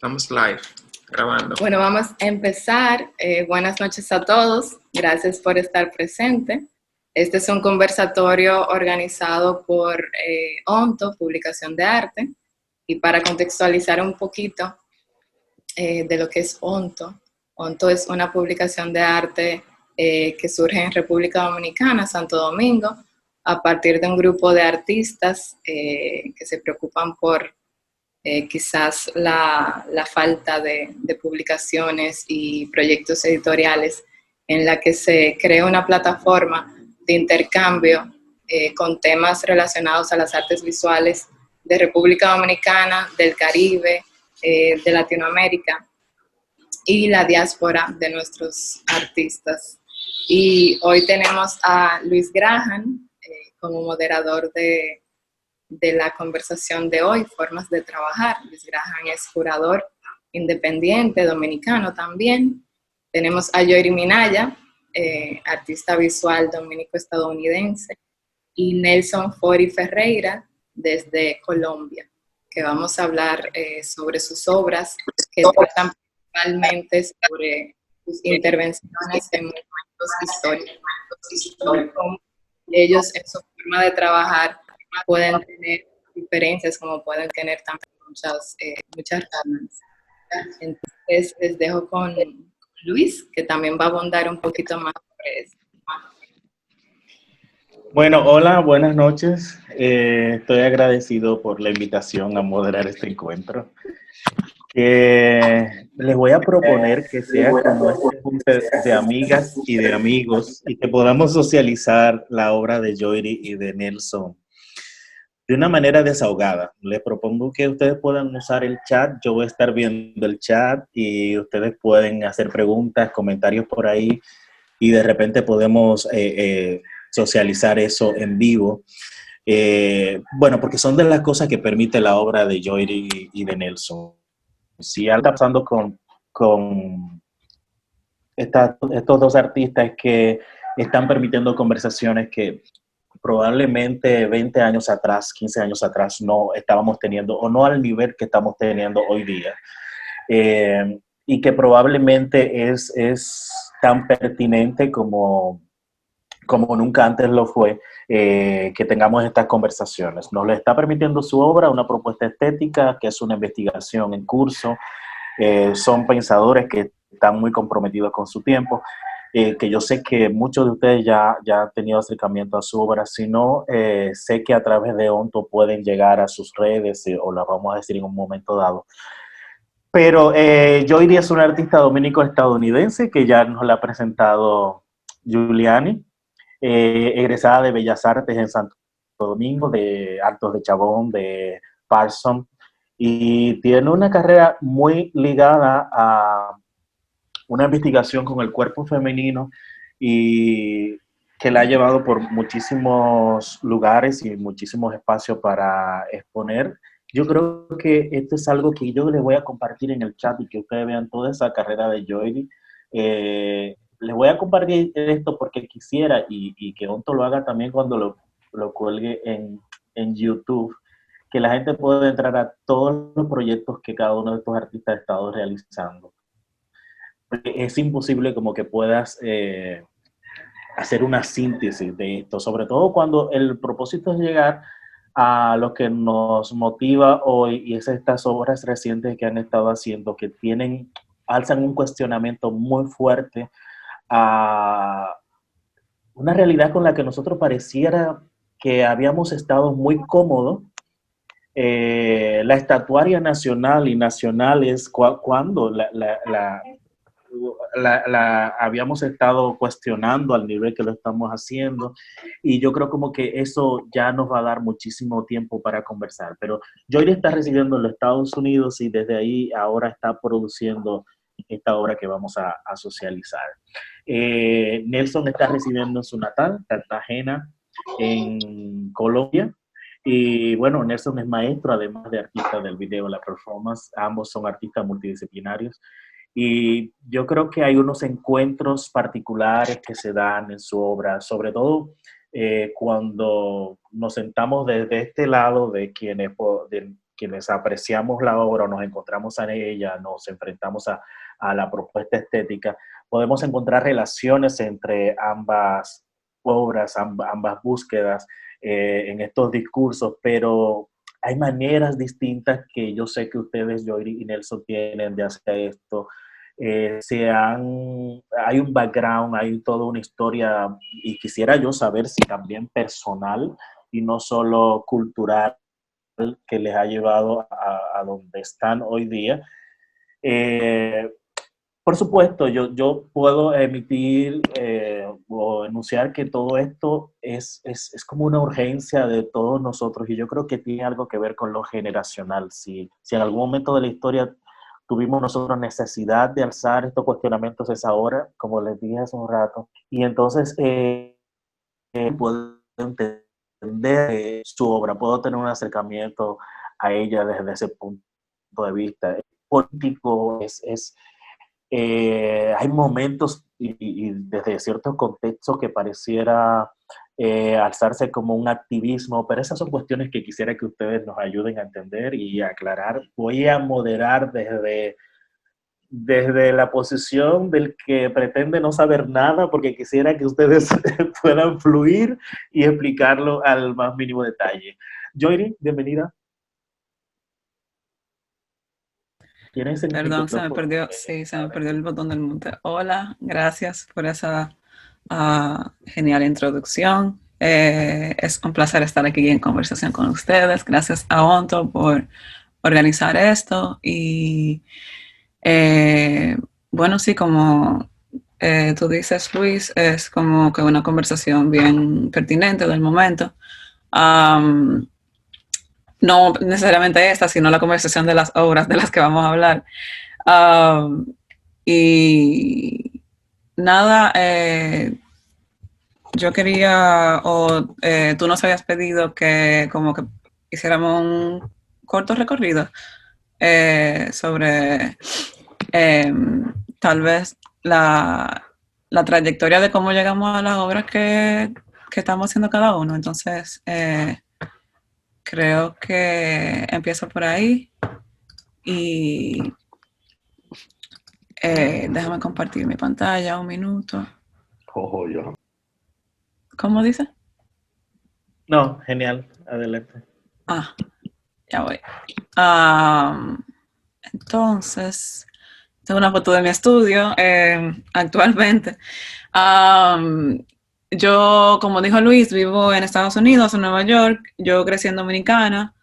Estamos live, grabando. Bueno, vamos a empezar. Buenas noches a todos. Gracias por estar presente. Este es un conversatorio organizado por ONTO, Publicación de Arte. Y para contextualizar un poquito de lo que es ONTO, ONTO es una publicación de arte que surge en República Dominicana, Santo Domingo, a partir de un grupo de artistas que se preocupan por quizás la falta de publicaciones y proyectos editoriales en la que se crea una plataforma de intercambio con temas relacionados a las artes visuales de República Dominicana, del Caribe, de Latinoamérica y la diáspora de nuestros artistas. Y hoy tenemos a Luis Graham como moderador de la conversación de hoy, Formas de Trabajar. Luis Graham es curador independiente, dominicano también. Tenemos a Yoiri Minaya, artista visual dominico-estadounidense, y Nelson Fori Ferreira, desde Colombia, que vamos a hablar sobre sus obras, que tratan principalmente sobre sus intervenciones en momentos históricos, cómo ellos en su forma de trabajar pueden tener diferencias como pueden tener también muchas ramas. Entonces les dejo con Luis, que también va a abundar un poquito más sobre eso. Bueno, hola, buenas noches. Estoy agradecido por la invitación a moderar este encuentro. Les voy a proponer que sea como este junte de amigas y de amigos y que podamos socializar la obra de Yoiri y de Nelson de una manera desahogada. Les propongo que ustedes puedan usar el chat. Yo voy a estar viendo el chat y ustedes pueden hacer preguntas, comentarios por ahí y de repente podemos socializar eso en vivo. Bueno, porque son de las cosas que permite la obra de Yoiri y de Nelson. Si algo está pasando con estos dos artistas que están permitiendo conversaciones que probablemente 20 años atrás, 15 años atrás no estábamos teniendo, o no al nivel que estamos teniendo hoy día. Y que probablemente es tan pertinente como nunca antes lo fue, que tengamos estas conversaciones. Nos lo está permitiendo su obra, una propuesta estética, que es una investigación en curso. Son pensadores que están muy comprometidos con su tiempo, que yo sé que muchos de ustedes ya han tenido acercamiento a su obra. Si no, sé que a través de ONTO pueden llegar a sus redes, o la vamos a decir en un momento dado. Pero Yoiri es una artista dominico-estadounidense que ya nos la ha presentado Giuliani, egresada de Bellas Artes en Santo Domingo, de Altos de Chabón, de Parsons, y tiene una carrera muy ligada a una investigación con el cuerpo femenino y que la ha llevado por muchísimos lugares y muchísimos espacios para exponer. Yo creo que esto es algo que yo les voy a compartir en el chat y que ustedes vean toda esa carrera de Yoiri. Les voy a compartir esto porque quisiera, y que Onto lo haga también cuando lo cuelgue en YouTube, que la gente pueda entrar a todos los proyectos que cada uno de estos artistas ha estado realizando. Porque es imposible como que puedas hacer una síntesis de esto, sobre todo cuando el propósito es llegar a lo que nos motiva hoy, y es estas obras recientes que han estado haciendo, que alzan un cuestionamiento muy fuerte a una realidad con la que nosotros pareciera que habíamos estado muy cómodos. La estatuaria nacional y nacional es cuando la habíamos estado cuestionando al nivel que lo estamos haciendo, y yo creo como que eso ya nos va a dar muchísimo tiempo para conversar. Pero Yoiri está residiendo en los Estados Unidos y desde ahí ahora está produciendo esta obra que vamos a socializar. Nelson está residiendo en su natal, Cartagena, en Colombia. Y bueno, Nelson es maestro, además de artista del video, la performance. Ambos son artistas multidisciplinarios. Y yo creo que hay unos encuentros particulares que se dan en su obra, sobre todo cuando nos sentamos desde este lado de quienes quienes apreciamos la obra o nos encontramos en ella, nos enfrentamos a la propuesta estética, podemos encontrar relaciones entre ambas obras, ambas búsquedas en estos discursos, pero hay maneras distintas que yo sé que ustedes, Joyri y Nelson, tienen de hacer esto. Hay un background, hay toda una historia, y quisiera yo saber si también personal y no solo cultural, que les ha llevado a donde están hoy día. Eh, por supuesto, yo puedo emitir o enunciar que todo esto es como una urgencia de todos nosotros, y yo creo que tiene algo que ver con lo generacional. Si en algún momento de la historia tuvimos nosotros necesidad de alzar estos cuestionamientos, es ahora, como les dije hace un rato, y entonces puedo entender su obra, puedo tener un acercamiento a ella desde ese punto de vista. Político hay momentos y desde ciertos contextos que pareciera alzarse como un activismo, pero esas son cuestiones que quisiera que ustedes nos ayuden a entender y a aclarar. Voy a moderar desde la posición del que pretende no saber nada, porque quisiera que ustedes puedan fluir y explicarlo al más mínimo detalle. Joyri, bienvenida. ¿Tienes el Perdón, se me micrófono? perdió, sí, se me perdió el botón del mute. Hola, gracias por esa genial introducción. Es un placer estar aquí en conversación con ustedes. Gracias a Onto por organizar esto. Y bueno, sí, como tú dices, Luis, es como que una conversación bien pertinente del momento. No necesariamente esta, sino la conversación de las obras de las que vamos a hablar. Y nada, yo quería, tú nos habías pedido que como que hiciéramos un corto recorrido sobre tal vez la trayectoria de cómo llegamos a las obras que estamos haciendo cada uno. Entonces, creo que empiezo por ahí y déjame compartir mi pantalla un minuto. Ojo, yo. ¿Cómo dice? No, genial, adelante. Ya voy. Entonces, tengo una foto de mi estudio actualmente. Yo, como dijo Luis, vivo en Estados Unidos, en Nueva York. Yo crecí en Dominicana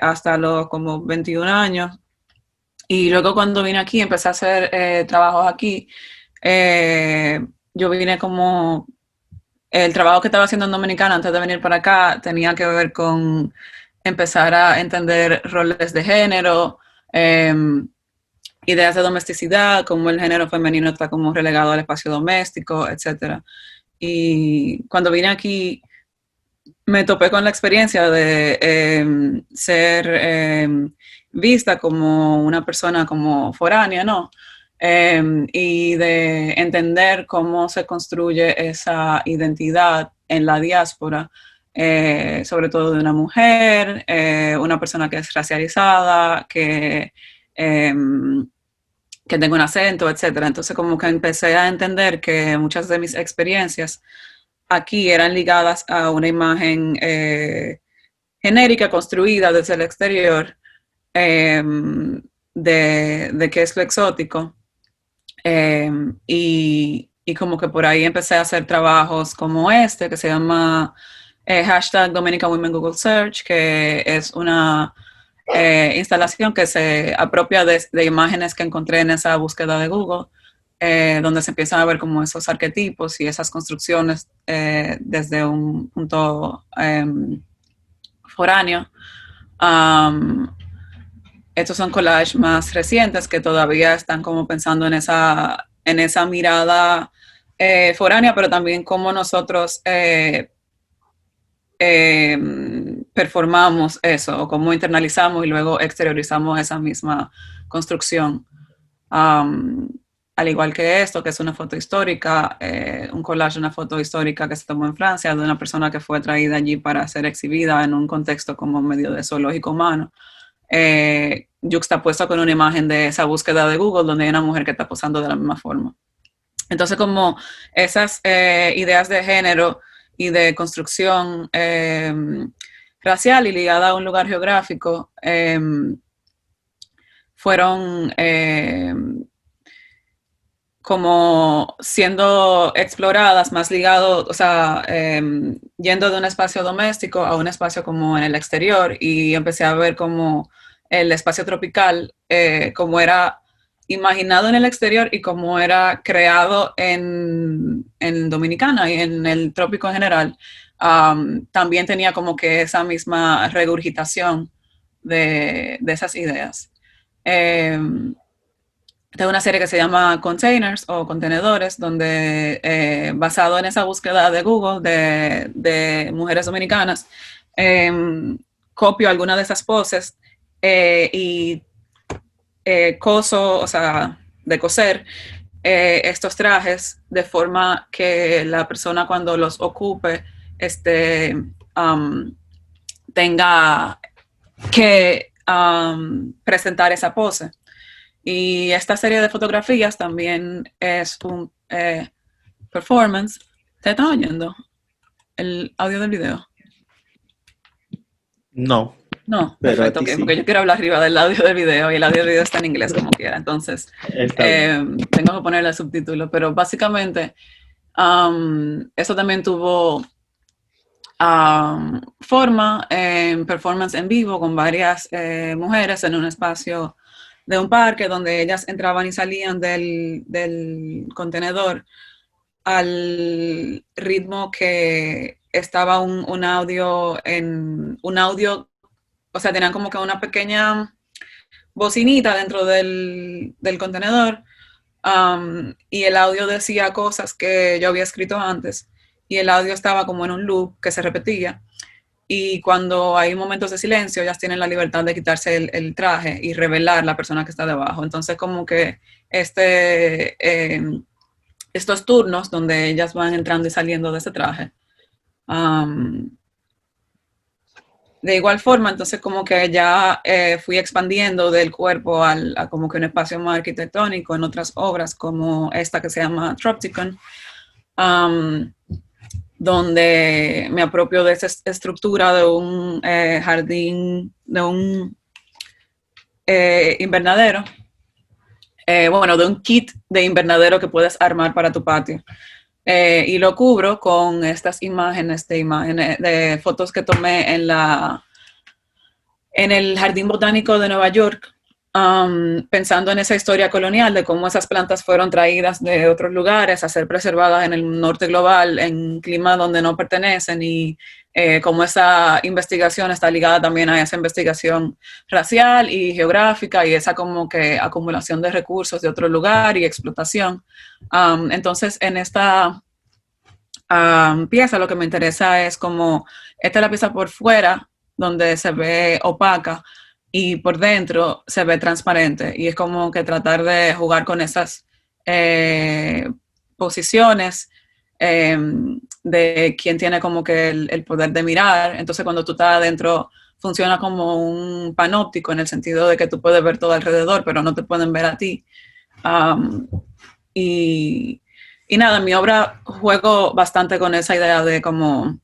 hasta los como 21 años. Y luego cuando vine aquí, empecé a hacer trabajos aquí. Yo vine como... El trabajo que estaba haciendo en Dominicana antes de venir para acá tenía que ver con empezar a entender roles de género, ideas de domesticidad, cómo el género femenino está como relegado al espacio doméstico, etc. Y cuando vine aquí me topé con la experiencia de ser vista como una persona como foránea, ¿no? Y de entender cómo se construye esa identidad en la diáspora, sobre todo de una mujer, una persona que es racializada, que tenga un acento, etc. Entonces como que empecé a entender que muchas de mis experiencias aquí eran ligadas a una imagen genérica construida desde el exterior de qué es lo exótico. Y como que por ahí empecé a hacer trabajos como este, que se llama hashtag Dominican Women Google Search, que es una instalación que se apropia de imágenes que encontré en esa búsqueda de Google, donde se empiezan a ver como esos arquetipos y esas construcciones desde un punto foráneo. Estos son collages más recientes que todavía están como pensando en esa mirada foránea, pero también cómo nosotros performamos eso, o cómo internalizamos y luego exteriorizamos esa misma construcción. al igual que esto, que es una foto histórica, un collage de una foto histórica que se tomó en Francia de una persona que fue traída allí para ser exhibida en un contexto como medio de zoológico humano, yuxtapuesto con una imagen de esa búsqueda de Google donde hay una mujer que está posando de la misma forma. Entonces, como esas ideas de género y de construcción racial y ligada a un lugar geográfico fueron como siendo exploradas, más ligado, o sea, yendo de un espacio doméstico a un espacio como en el exterior, y empecé a ver como el espacio tropical, como era imaginado en el exterior y como era creado en Dominicana y en el trópico en general. También tenía como que esa misma regurgitación de esas ideas. Tengo una serie que se llama Containers o Contenedores, donde basado en esa búsqueda de Google de mujeres dominicanas, copio algunas de esas poses y coso, o sea, de coser estos trajes de forma que la persona cuando los ocupe tenga que presentar esa pose. Y esta serie de fotografías también es un performance. ¿Te están oyendo el audio del video? No. No, pero perfecto, a ti okay, sí. porque yo quiero hablar arriba del audio del video y el audio del video está en inglés como quiera, entonces tengo que ponerle subtítulos, pero básicamente eso también tuvo forma en performance en vivo con varias mujeres en un espacio de un parque donde ellas entraban y salían del contenedor al ritmo que estaba un audio, o sea, tenían como que una pequeña bocinita dentro del contenedor y el audio decía cosas que yo había escrito antes y el audio estaba como en un loop que se repetía. Y cuando hay momentos de silencio, ellas tienen la libertad de quitarse el traje y revelar la persona que está debajo. Entonces, como que estos turnos donde ellas van entrando y saliendo de ese traje. De igual forma, entonces como que ya fui expandiendo del cuerpo a como que un espacio más arquitectónico en otras obras como esta que se llama Tropticon, donde me apropio de esa estructura de un jardín, de un invernadero, bueno, de un kit de invernadero que puedes armar para tu patio. Y lo cubro con estas imágenes de fotos que tomé en el Jardín Botánico de Nueva York, pensando en esa historia colonial de cómo esas plantas fueron traídas de otros lugares a ser preservadas en el norte global, en clima donde no pertenecen, y cómo esa investigación está ligada también a esa investigación racial y geográfica y esa como que acumulación de recursos de otro lugar y explotación. Entonces, en esta pieza lo que me interesa es como, esta es la pieza por fuera, donde se ve opaca, y por dentro se ve transparente. Y es como que tratar de jugar con esas posiciones de quién tiene como que el poder de mirar. Entonces, cuando tú estás adentro, funciona como un panóptico en el sentido de que tú puedes ver todo alrededor, pero no te pueden ver a ti. Y nada, en mi obra juego bastante con esa idea de como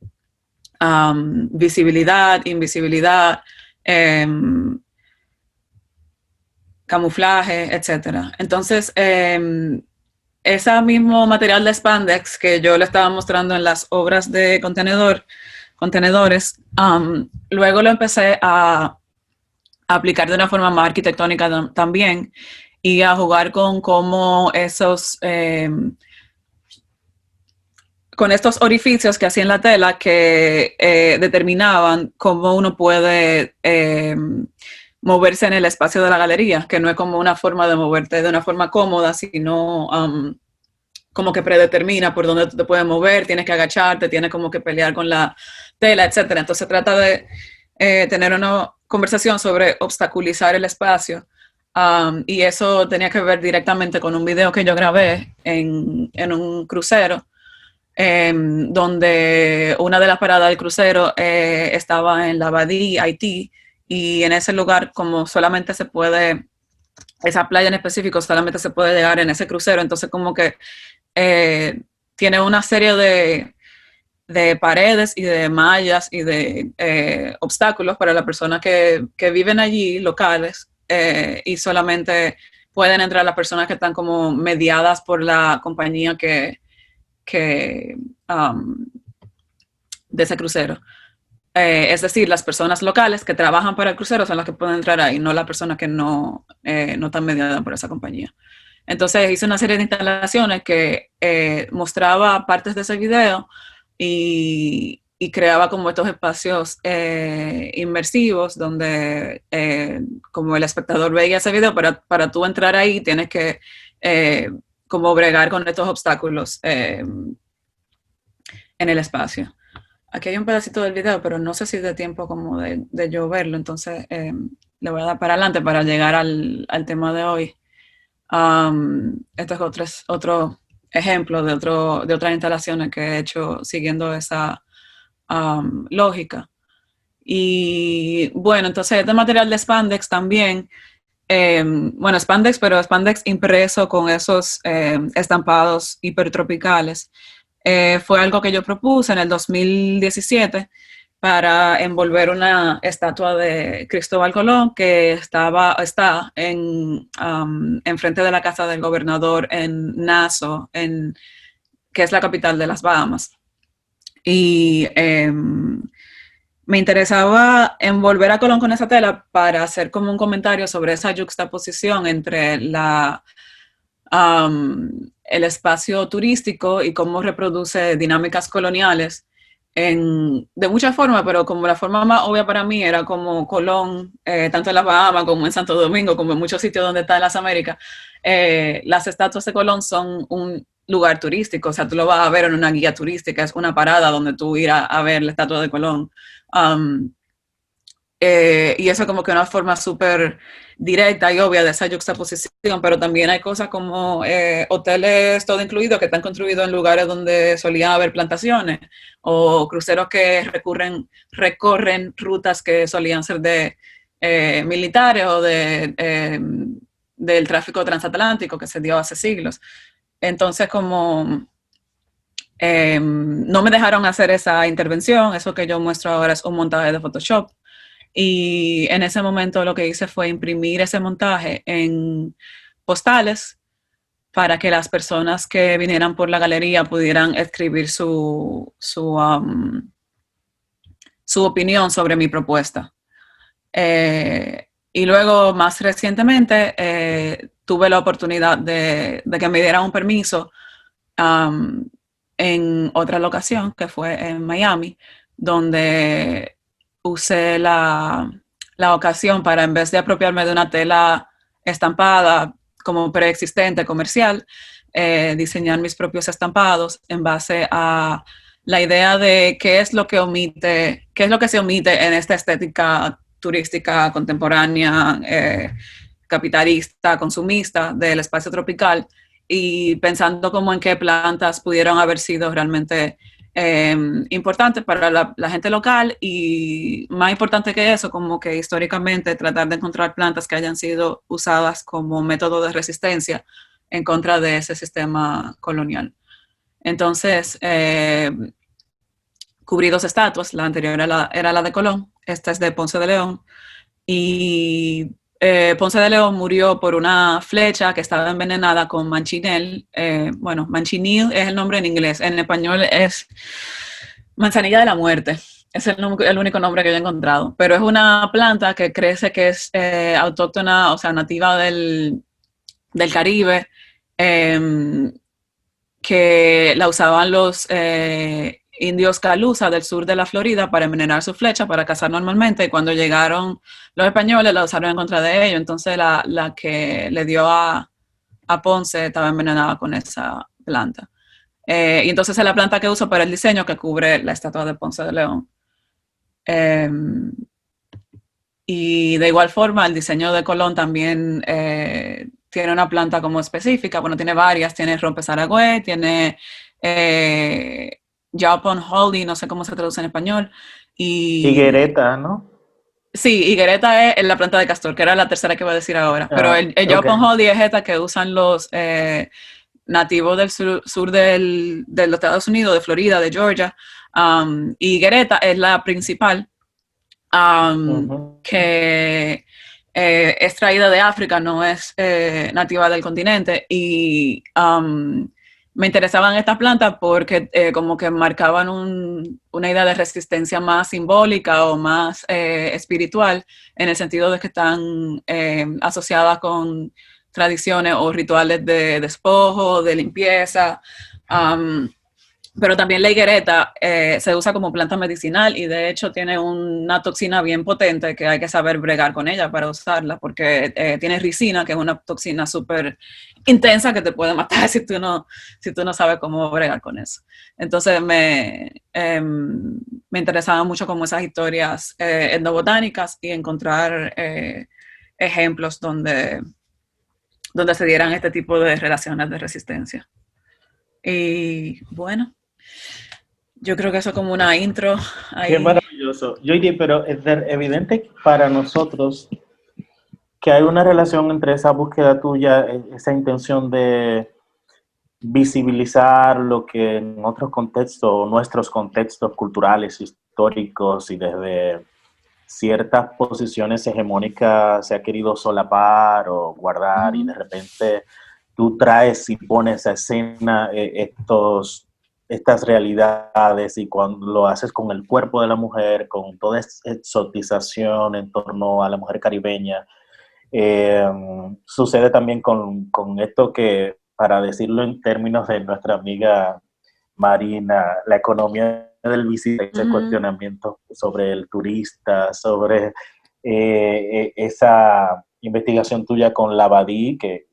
visibilidad, invisibilidad, camuflaje, etc. Entonces, ese mismo material de spandex que yo le estaba mostrando en las obras de contenedores, luego lo empecé a aplicar de una forma más arquitectónica también y a jugar con cómo con estos orificios que hacía en la tela que determinaban cómo uno puede moverse en el espacio de la galería, que no es como una forma de moverte de una forma cómoda, sino como que predetermina por dónde tú te puedes mover, tienes que agacharte, tienes como que pelear con la tela, etc. Entonces trata de tener una conversación sobre obstaculizar el espacio Y eso tenía que ver directamente con un video que yo grabé en un crucero, donde una de las paradas del crucero estaba en la Abadí, Haití, y en ese lugar, como solamente se puede, esa playa en específico solamente se puede llegar en ese crucero, entonces como que tiene una serie de paredes y de mallas y de obstáculos para las personas que viven allí, locales, y solamente pueden entrar las personas que están como mediadas por la compañía de ese crucero. Es decir, las personas locales que trabajan para el crucero son las que pueden entrar ahí, no las personas que no están mediadas por esa compañía. Entonces hice una serie de instalaciones que mostraba partes de ese video y creaba como estos espacios inmersivos donde como el espectador veía ese video, para tú entrar ahí tienes que como bregar con estos obstáculos en el espacio. Aquí hay un pedacito del video, pero no sé si es de tiempo como de yo verlo, entonces le voy a dar para adelante para llegar al tema de hoy. Este es otro ejemplo de otras instalaciones que he hecho siguiendo esa lógica. Y bueno, entonces este material de spandex también, bueno, spandex, pero spandex impreso con esos estampados hipertropicales. Fue algo que yo propuse en el 2017 para envolver una estatua de Cristóbal Colón que está en frente de la casa del gobernador en Nassau, que es la capital de las Bahamas. Y me interesaba envolver a Colón con esa tela para hacer como un comentario sobre esa juxtaposición entre el espacio turístico y cómo reproduce dinámicas coloniales de muchas formas, pero como la forma más obvia para mí era como Colón, tanto en las Bahamas como en Santo Domingo, como en muchos sitios donde está en las Américas, las estatuas de Colón son un lugar turístico, o sea, tú lo vas a ver en una guía turística, es una parada donde tú irás a ver la estatua de Colón. Y eso como que una forma súper directa y obvia de esa juxtaposición, pero también hay cosas como hoteles todo incluido que están construidos en lugares donde solían haber plantaciones, o cruceros que recorren rutas que solían ser de militares o del tráfico transatlántico que se dio hace siglos. Entonces como no me dejaron hacer esa intervención, eso que yo muestro ahora es un montaje de Photoshop. Y en ese momento lo que hice fue imprimir ese montaje en postales para que las personas que vinieran por la galería pudieran escribir su opinión sobre mi propuesta. Y luego, más recientemente, tuve la oportunidad de que me dieran un permiso en otra locación, que fue en Miami, donde usé la ocasión para, en vez de apropiarme de una tela estampada como preexistente, comercial, diseñar mis propios estampados en base a la idea de qué es lo que se omite en esta estética turística contemporánea, capitalista, consumista del espacio tropical, y pensando como en qué plantas pudieron haber sido realmente importante para la gente local, y más importante que eso, como que históricamente tratar de encontrar plantas que hayan sido usadas como método de resistencia en contra de ese sistema colonial. Entonces, cubrí dos estatuas, la anterior era la de Colón, esta es de Ponce de León, y Ponce de León murió por una flecha que estaba envenenada con manchineel. Bueno, manchineel es el nombre en inglés, en español es manzanilla de la muerte. Es el único nombre que yo he encontrado. Pero es una planta que crece, que es autóctona, o sea, nativa del Caribe, que la usaban los indios Calusa del sur de la Florida para envenenar su flecha, para cazar normalmente, y cuando llegaron los españoles la usaron en contra de ellos. Entonces la que le dio a Ponce estaba envenenada con esa planta. Y entonces es la planta que uso para el diseño que cubre la estatua de Ponce de León. Y de igual forma, el diseño de Colón también tiene una planta como específica. Bueno, tiene varias. Tiene rompezaragüe, tiene Jaupon Holly, no sé cómo se traduce en español. Higuereta, ¿no? Sí, higuereta es la planta de castor, que era la tercera que iba a decir ahora. Pero el Jaupon Holly es esta que usan los nativos del sur de los Estados Unidos, de Florida, de Georgia. Y higuereta es la principal, que es traída de África, no es nativa del continente. Y me interesaban estas plantas porque como que marcaban una idea de resistencia más simbólica o más espiritual, en el sentido de que están asociadas con tradiciones o rituales de despojo, de limpieza. Pero también la higuereta se usa como planta medicinal y de hecho tiene una toxina bien potente que hay que saber bregar con ella para usarla, porque tiene ricina, que es una toxina súper intensa que te puede matar si tú no sabes cómo bregar con eso. Entonces me interesaban mucho como esas historias etnobotánicas y encontrar ejemplos donde se dieran este tipo de relaciones de resistencia. Y bueno, yo creo que eso es como una intro ahí. Qué maravilloso. Yo diría, pero es evidente para nosotros que hay una relación entre esa búsqueda tuya, esa intención de visibilizar lo que en otros contextos, nuestros contextos culturales, históricos y desde ciertas posiciones hegemónicas se ha querido solapar o guardar, y de repente tú traes y pones a escena estas realidades, y cuando lo haces con el cuerpo de la mujer, con toda esa exotización en torno a la mujer caribeña, sucede también con esto que, para decirlo en términos de nuestra amiga Marina, la economía del visita, ese cuestionamiento sobre el turista, sobre esa investigación tuya con Labadí, que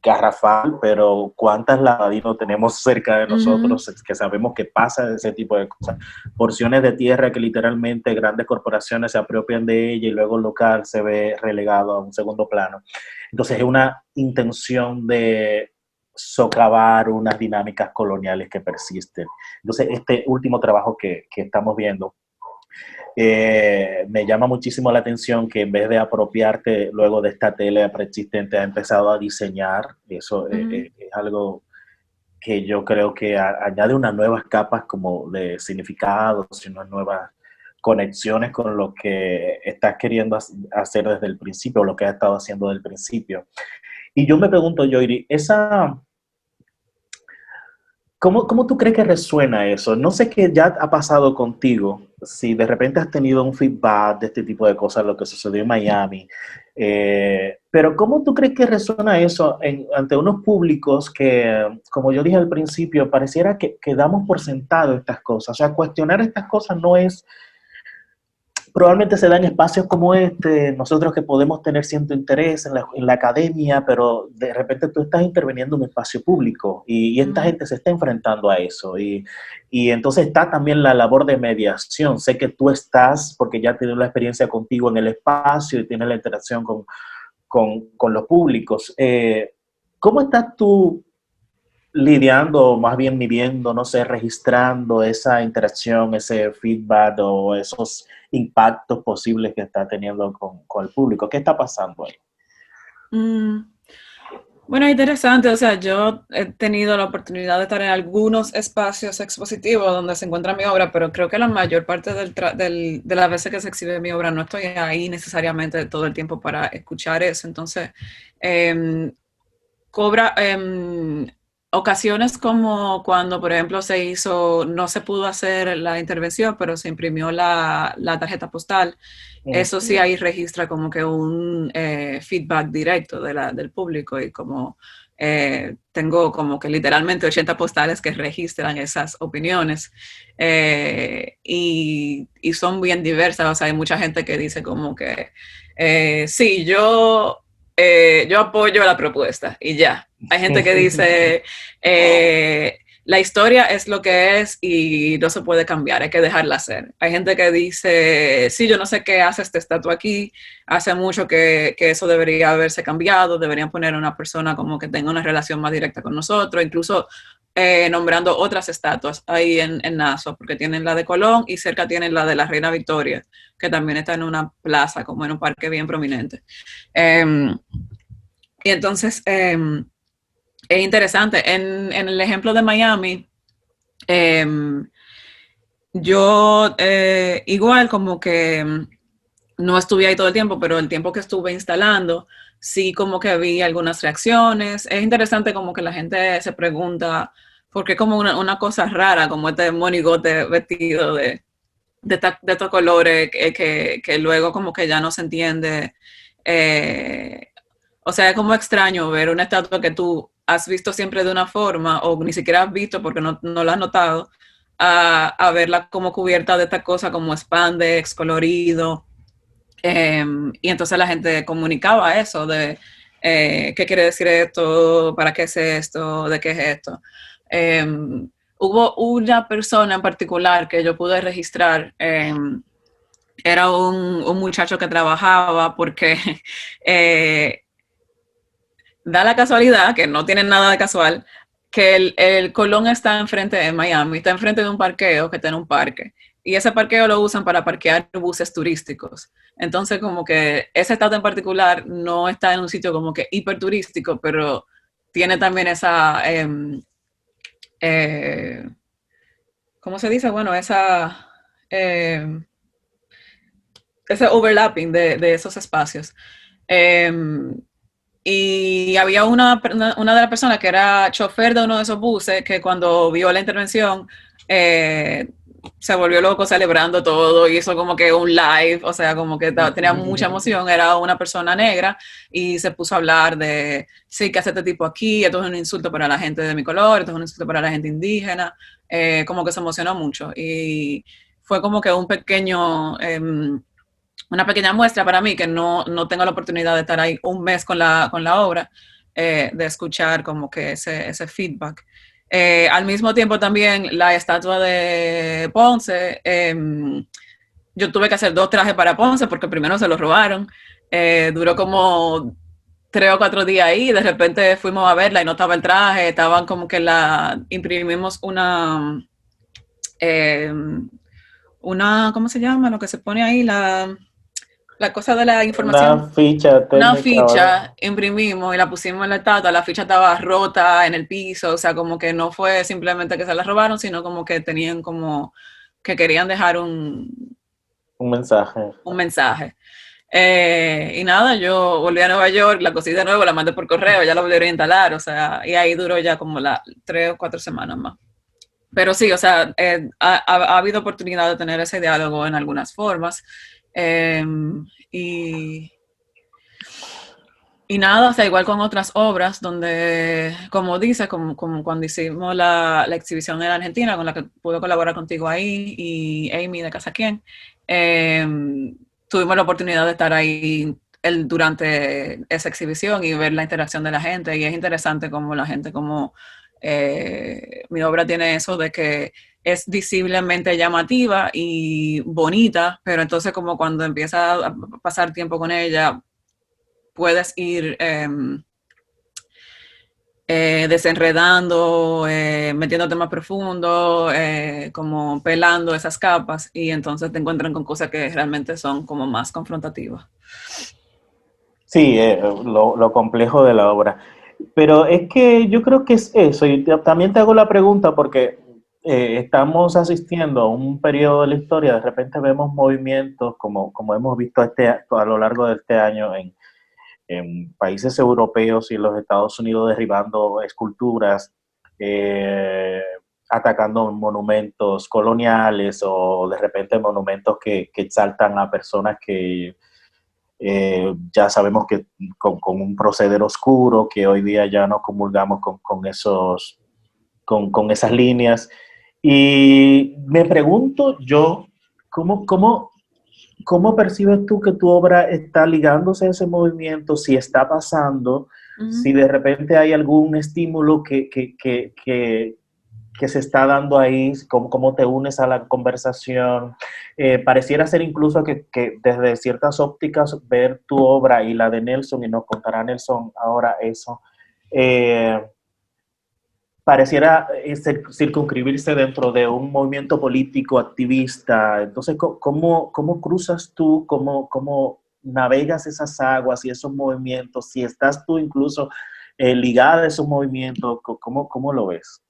garrafal, pero ¿cuántas Labadí no tenemos cerca de nosotros que sabemos que pasa ese tipo de cosas? Porciones de tierra que literalmente grandes corporaciones se apropian de ella y luego el local se ve relegado a un segundo plano. Entonces es una intención de socavar unas dinámicas coloniales que persisten. Entonces este último trabajo que estamos viendo, me llama muchísimo la atención que en vez de apropiarte luego de esta tela preexistente, ha empezado a diseñar. Eso es algo que yo creo que añade unas nuevas capas como de significados y unas nuevas conexiones con lo que estás queriendo hacer desde el principio, lo que has estado haciendo desde el principio. Y yo me pregunto, Yoiri, ¿cómo tú crees que resuena eso? No sé qué ya ha pasado contigo, si de repente has tenido un feedback de este tipo de cosas, lo que sucedió en Miami, pero ¿cómo tú crees que resuena eso ante unos públicos que, como yo dije al principio, pareciera que damos por sentado estas cosas? O sea, cuestionar estas cosas no es... Probablemente se da en espacios como este, nosotros que podemos tener cierto interés en la academia, pero de repente tú estás interviniendo en un espacio público y esta gente se está enfrentando a eso. Y entonces está también la labor de mediación. Sé que tú estás, porque ya tienes la experiencia contigo en el espacio y tienes la interacción con los públicos. ¿Cómo estás tú lidiando, más bien midiendo, no sé, registrando esa interacción, ese feedback o esos impactos posibles que está teniendo con el público? ¿Qué está pasando ahí? Bueno, interesante. O sea, yo he tenido la oportunidad de estar en algunos espacios expositivos donde se encuentra mi obra, pero creo que la mayor parte de las veces que se exhibe mi obra no estoy ahí necesariamente todo el tiempo para escuchar eso. Entonces, cobra... ocasiones como cuando, por ejemplo, no se pudo hacer la intervención, pero se imprimió la tarjeta postal. Eso sí, ahí registra como que un feedback directo del público, y como tengo como que literalmente 80 postales que registran esas opiniones, y son bien diversas. O sea, hay mucha gente que dice como que sí, yo apoyo la propuesta y ya. Hay gente que dice, la historia es lo que es y no se puede cambiar, hay que dejarla ser. Hay gente que dice, sí, yo no sé qué hace esta estatua aquí, hace mucho que eso debería haberse cambiado, deberían poner a una persona como que tenga una relación más directa con nosotros, incluso nombrando otras estatuas ahí en Nassau, porque tienen la de Colón y cerca tienen la de la Reina Victoria, que también está en una plaza, como en un parque bien prominente. Y entonces, es interesante. En el ejemplo de Miami, yo igual como que no estuve ahí todo el tiempo, pero el tiempo que estuve instalando, sí como que vi algunas reacciones. Es interesante como que la gente se pregunta, ¿por qué como una cosa rara, como este monigote vestido de estos colores que luego como que ya no se entiende? O sea, es como extraño ver una estatua que tú has visto siempre de una forma o ni siquiera has visto porque no la has notado, a verla como cubierta de esta cosa como spandex, colorido. Y entonces la gente comunicaba eso de qué quiere decir esto, para qué es esto, de qué es esto. Hubo una persona en particular que yo pude registrar, era un muchacho que trabajaba porque da la casualidad, que no tiene nada de casual, que el Colón está enfrente de Miami, está enfrente de un parqueo que está en un parque. Y ese parqueo lo usan para parquear buses turísticos. Entonces, como que ese estado en particular no está en un sitio como que hiperturístico, pero tiene también esa, ¿cómo se dice? Bueno, ese overlapping de esos espacios. Y había una de las personas que era chofer de uno de esos buses que cuando vio la intervención se volvió loco celebrando todo, hizo como que un live, o sea, como que tenía mucha emoción, era una persona negra y se puso a hablar de, sí, ¿qué hace este tipo aquí? Esto es un insulto para la gente de mi color, esto es un insulto para la gente indígena, como que se emocionó mucho y fue como que una pequeña muestra para mí, que no tengo la oportunidad de estar ahí un mes con la obra, de escuchar como que ese feedback. Al mismo tiempo también la estatua de Ponce, yo tuve que hacer 2 trajes para Ponce porque primero se los robaron, duró como 3 o 4 días ahí, de repente fuimos a verla y no estaba el traje, estaban como que imprimimos ¿cómo se llama? Lo que se pone ahí, la cosa de la información. Una ficha técnica. Una ficha, imprimimos y la pusimos en la estatua, la ficha estaba rota en el piso, o sea, como que no fue simplemente que se la robaron, sino como que tenían como que querían dejar un mensaje. Un mensaje. Y nada, yo volví a Nueva York, la cosí de nuevo, la mandé por correo, ya la volvieron a instalar, o sea, y ahí duró ya como 3 o 4 semanas más. Pero sí, o sea, ha habido oportunidad de tener ese diálogo en algunas formas. Y nada, o sea, igual con otras obras donde, como dices, como cuando hicimos la exhibición en Argentina, con la que pude colaborar contigo ahí, y Amy de Casa Quien, tuvimos la oportunidad de estar ahí durante esa exhibición y ver la interacción de la gente, y es interesante como la gente, como mi obra tiene eso de que es visiblemente llamativa y bonita, pero entonces como cuando empieza a pasar tiempo con ella, puedes ir desenredando, metiéndote más profundo, como pelando esas capas, y entonces te encuentran con cosas que realmente son como más confrontativas. Sí, lo complejo de la obra. Pero es que yo creo que es eso, y también te hago la pregunta porque estamos asistiendo a un periodo de la historia, de repente vemos movimientos como hemos visto a lo largo de este año en países europeos y en los Estados Unidos derribando esculturas, atacando monumentos coloniales o de repente monumentos que exaltan a personas que ya sabemos que con un proceder oscuro, que hoy día ya no comulgamos con esas líneas. Y me pregunto yo, ¿cómo percibes tú que tu obra está ligándose a ese movimiento? Si está pasando, si de repente hay algún estímulo que que se está dando ahí, cómo te unes a la conversación. Pareciera ser incluso que desde ciertas ópticas ver tu obra y la de Nelson, y nos contará Nelson ahora eso, pareciera circunscribirse dentro de un movimiento político activista. Entonces, ¿cómo cruzas tú, cómo navegas esas aguas y esos movimientos? Si estás tú incluso ligada a esos movimientos, ¿cómo lo ves?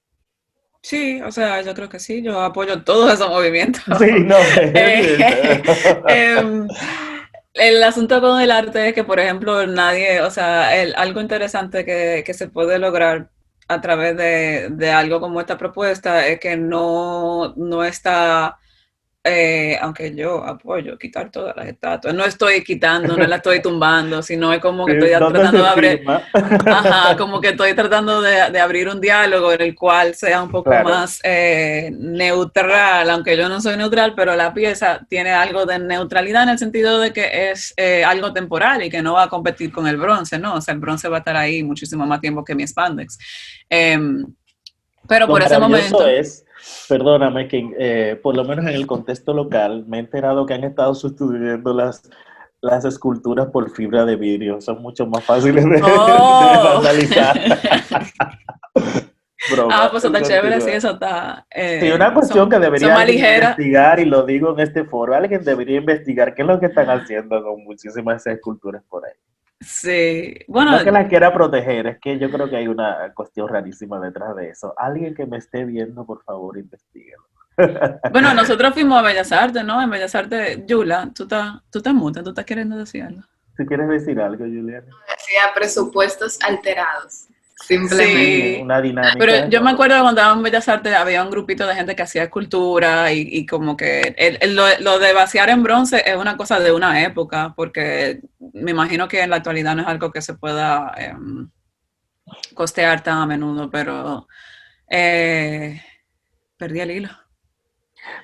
Sí, o sea, yo creo que sí, yo apoyo todos esos movimientos. Sí, no. Eh, em, el asunto con el arte es que, por ejemplo, nadie, o sea, algo interesante que se puede lograr a través de algo como esta propuesta es que no está, aunque yo apoyo quitar todas las estatuas, no estoy quitando, no la estoy tumbando, sino es como que estoy ¿Dónde tratando se de abrir, firma? ajá, como que estoy tratando de abrir un diálogo en el cual sea un poco Claro. más neutral, aunque yo no soy neutral, pero la pieza tiene algo de neutralidad en el sentido de que es algo temporal y que no va a competir con el bronce, ¿no? O sea, el bronce va a estar ahí muchísimo más tiempo que mi spandex. Pero Lo por ese maravilloso momento... es, perdóname, que por lo menos en el contexto local me he enterado que han estado sustituyendo las esculturas por fibra de vidrio. Son mucho más fáciles de ¡Oh! vandalizar. Ah, Broma, pues está chévere, sí, continúa. eso está... Sí, una cuestión que son debería más alguien ligeras. investigar, y lo digo en este foro, alguien debería investigar qué es lo que están haciendo con muchísimas de esas esculturas por ahí. Sí, Y bueno, no que las quiera proteger, es que yo creo que hay una cuestión rarísima detrás de eso. Alguien que me esté viendo, por favor, investigue. bueno, nosotros fuimos a Bellas Artes, ¿no? En Bellas Artes, Yula, tú estás muta, tú estás queriendo decir algo. Si quieres decir algo, Juliana. Decía presupuestos alterados, simplemente. Sí, Sí, una pero dinámica. yo me acuerdo que cuando estábamos en Bellas Artes había un grupito de gente que hacía escultura y como que lo de vaciar en bronce es una cosa de una época, porque me imagino que en la actualidad no es algo que se pueda costear tan a menudo, pero eh, perdí el hilo.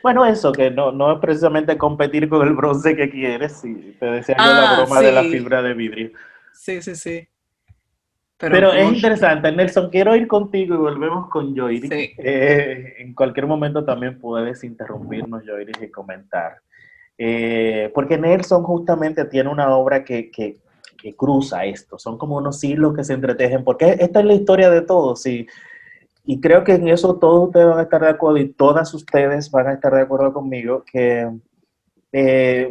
Bueno, eso, que no es precisamente competir con el bronce que quieres. Sí, te decía yo la Ah, broma de la sí, fibra de vidrio. sí, sí, sí, pero Pero es cool, interesante, Nelson, quiero ir contigo y volvemos con Joiri. sí. En cualquier momento también puedes interrumpirnos, Joiri, y comentar. Porque Nelson justamente tiene una obra que cruza esto, son como unos hilos que se entretejen, porque esta es la historia de todos, y creo que en eso todos ustedes van a estar de acuerdo, y todas ustedes van a estar de acuerdo conmigo, que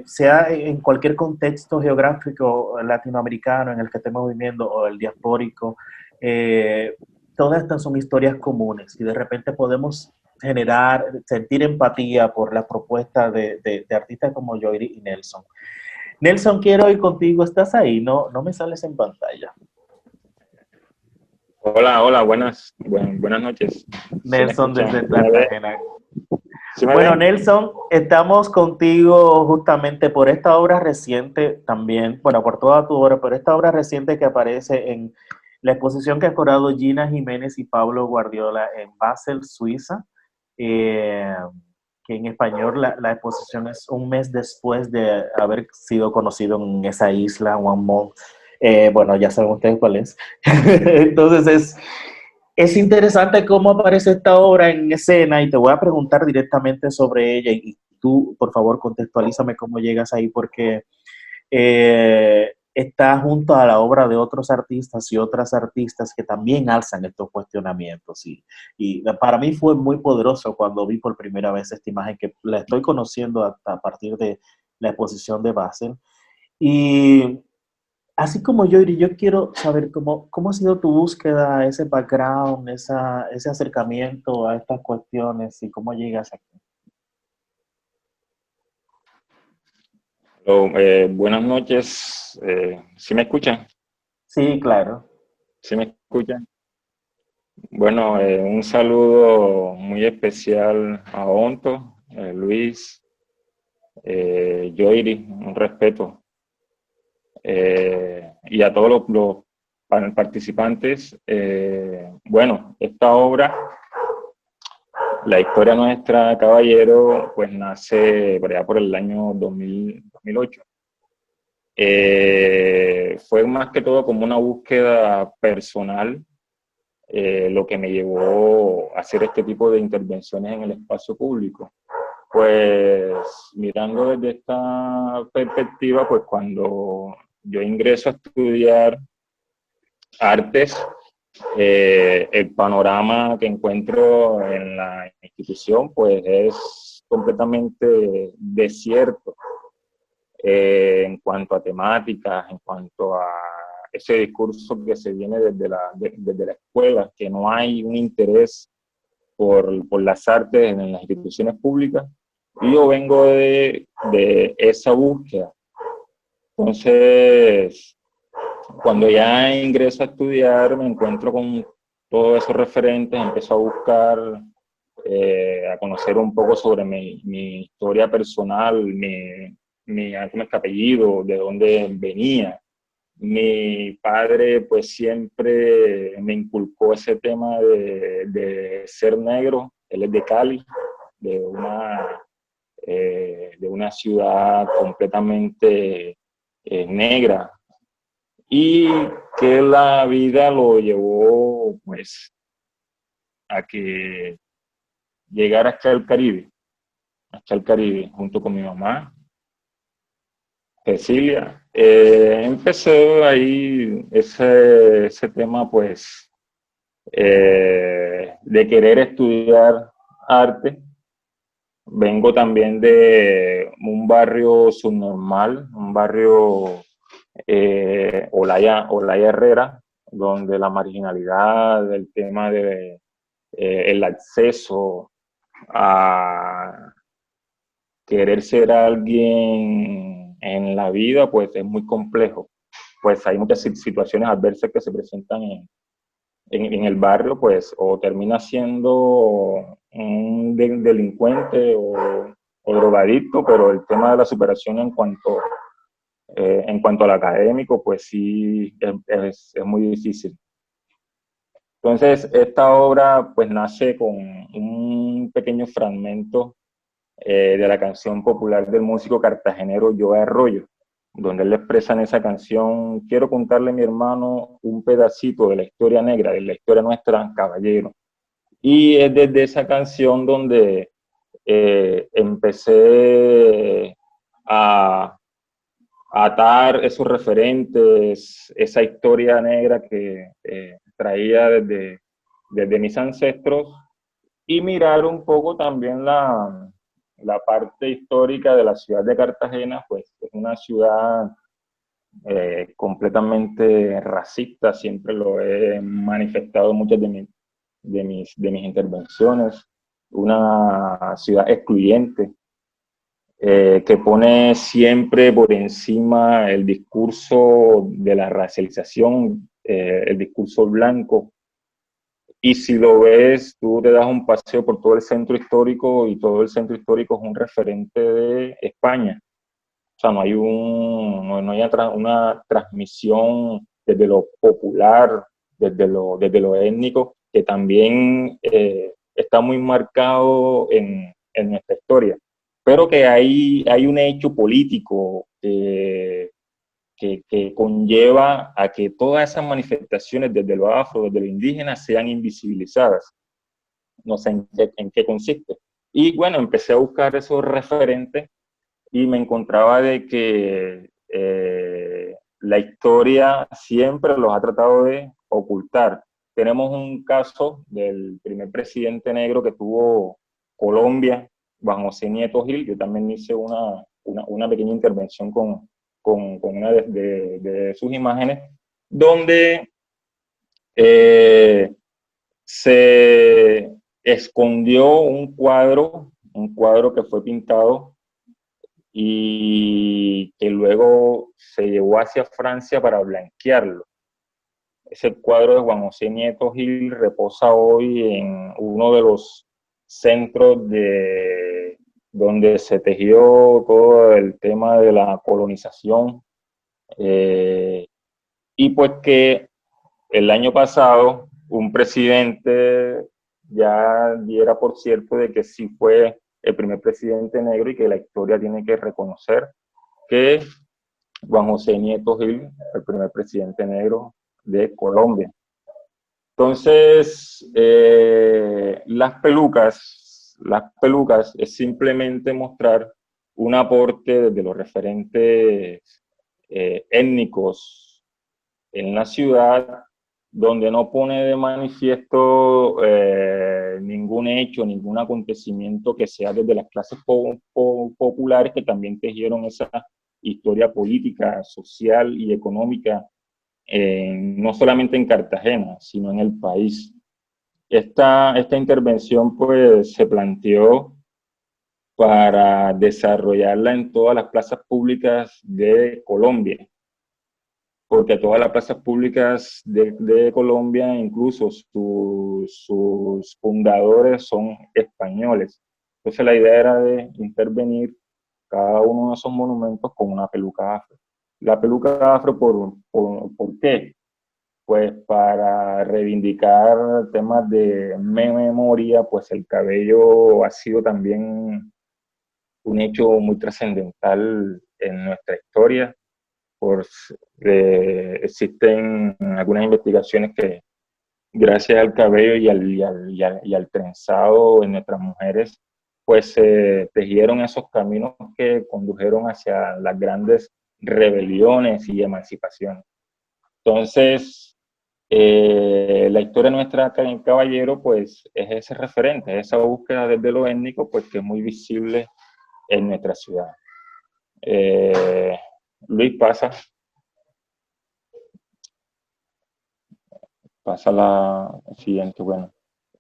sea en cualquier contexto geográfico latinoamericano en el que estemos viviendo, o el diaspórico, eh, todas estas son historias comunes, y de repente podemos sentir empatía por la propuesta de artistas como Joiri y Nelson. Nelson, quiero ir contigo, ¿estás ahí? No me sales en pantalla. Hola, hola, buenas noches. ¿Sí me Nelson escuchan? desde ¿Sí me ven? Cartagena. ¿Sí me Bueno, ven? Nelson, estamos contigo justamente por esta obra reciente también, bueno, por toda tu obra, pero esta obra reciente que aparece en la exposición que ha acordado Gina Jiménez y Pablo Guardiola en Basel, Suiza, eh, que en español la exposición es un mes después de haber sido conocido en esa isla, One Month. Bueno, ya saben ustedes cuál es. Entonces es interesante cómo aparece esta obra en escena, y te voy a preguntar directamente sobre ella, y tú, por favor, contextualízame cómo llegas ahí, porque está junto a la obra de otros artistas y otras artistas que también alzan estos cuestionamientos. Y para mí fue muy poderoso cuando vi por primera vez esta imagen, que la estoy conociendo a partir de la exposición de Basel. Y así como yo quiero saber cómo ha sido tu búsqueda, ese background, ese acercamiento a estas cuestiones, y cómo llegas aquí. Buenas noches. ¿Sí me escuchan? Sí, claro. ¿Sí me escuchan? Bueno, un saludo muy especial a Onto, Luis, Joiri, un respeto. Y a todos los participantes. Bueno, esta obra, La historia nuestra, caballero, pues nace por allá por el año 2008. Fue más que todo como una búsqueda personal lo que me llevó a hacer este tipo de intervenciones en el espacio público. Pues mirando desde esta perspectiva, pues cuando yo ingreso a estudiar artes, el panorama que encuentro en la institución pues es completamente desierto en cuanto a temáticas, en cuanto a ese discurso que se viene desde la escuela, que no hay un interés por las artes en las instituciones públicas. Y yo vengo de esa búsqueda. Entonces, cuando ya ingreso a estudiar, me encuentro con todos esos referentes, empiezo a buscar, a conocer un poco sobre mi historia personal, ¿cómo es que apellido, de dónde venía. Mi padre pues siempre me inculcó ese tema de ser negro. Él es de Cali, de una ciudad completamente negra, y que la vida lo llevó pues a que llegara hasta el Caribe, junto con mi mamá, Cecilia. Empecé ahí ese tema pues de querer estudiar arte. Vengo también de un barrio subnormal, un barrio Olaya Herrera, donde la marginalidad, el tema de el acceso a querer ser alguien en la vida, pues es muy complejo. Pues hay muchas situaciones adversas que se presentan en el barrio, pues o termina siendo un delincuente o drogadicto, pero el tema de la superación en cuanto al académico, pues sí es muy difícil. Entonces, esta obra pues nace con un pequeño fragmento de la canción popular del músico cartagenero Joe Arroyo, donde él expresa en esa canción: quiero contarle a mi hermano un pedacito de la historia negra, de la historia nuestra, caballero. Y es desde esa canción donde empecé a atar esos referentes, esa historia negra que traía desde mis ancestros, y mirar un poco también la parte histórica de la ciudad de Cartagena, pues es una ciudad completamente racista. Siempre lo he manifestado en muchas de mis intervenciones, una ciudad excluyente, que pone siempre por encima el discurso de la racialización, el discurso blanco. Y si lo ves, tú te das un paseo por todo el centro histórico, y todo el centro histórico es un referente de España. O sea, no hay una transmisión desde lo popular, desde lo étnico, que también está muy marcado en nuestra historia. Pero que hay un hecho político que conlleva a que todas esas manifestaciones desde lo afro, desde lo indígena, sean invisibilizadas. No sé en qué consiste. Y bueno, empecé a buscar esos referentes y me encontraba de que la historia siempre los ha tratado de ocultar. Tenemos un caso del primer presidente negro que tuvo Colombia, Juan José Nieto Gil. Yo también hice una pequeña intervención con una de sus imágenes, donde se escondió un cuadro que fue pintado y que luego se llevó hacia Francia para blanquearlo. Ese cuadro de Juan José Nieto Gil reposa hoy en uno de los centros donde se tejió todo el tema de la colonización, y pues que el año pasado un presidente ya diera por cierto de que sí fue el primer presidente negro, y que la historia tiene que reconocer que Juan José Nieto Gil fue el primer presidente negro de Colombia. Entonces, las pelucas es simplemente mostrar un aporte desde los referentes étnicos en la ciudad, donde no pone de manifiesto ningún hecho, ningún acontecimiento que sea desde las clases populares, que también tejieron esa historia política, social y económica, no solamente en Cartagena, sino en el país. Esta intervención pues se planteó para desarrollarla en todas las plazas públicas de Colombia, porque todas las plazas públicas de Colombia, incluso sus fundadores son españoles. Entonces la idea era de intervenir cada uno de esos monumentos con una peluca afro. La peluca afro, ¿por qué? Pues para reivindicar temas de memoria, pues el cabello ha sido también un hecho muy trascendental en nuestra historia. Existen algunas investigaciones que gracias al cabello y al trenzado en nuestras mujeres, pues se tejieron esos caminos que condujeron hacia las grandes rebeliones y emancipación. Entonces, la historia nuestra acá en Caballero, pues es ese referente, esa búsqueda desde lo étnico, pues que es muy visible en nuestra ciudad. Luis, pasa la siguiente. Bueno,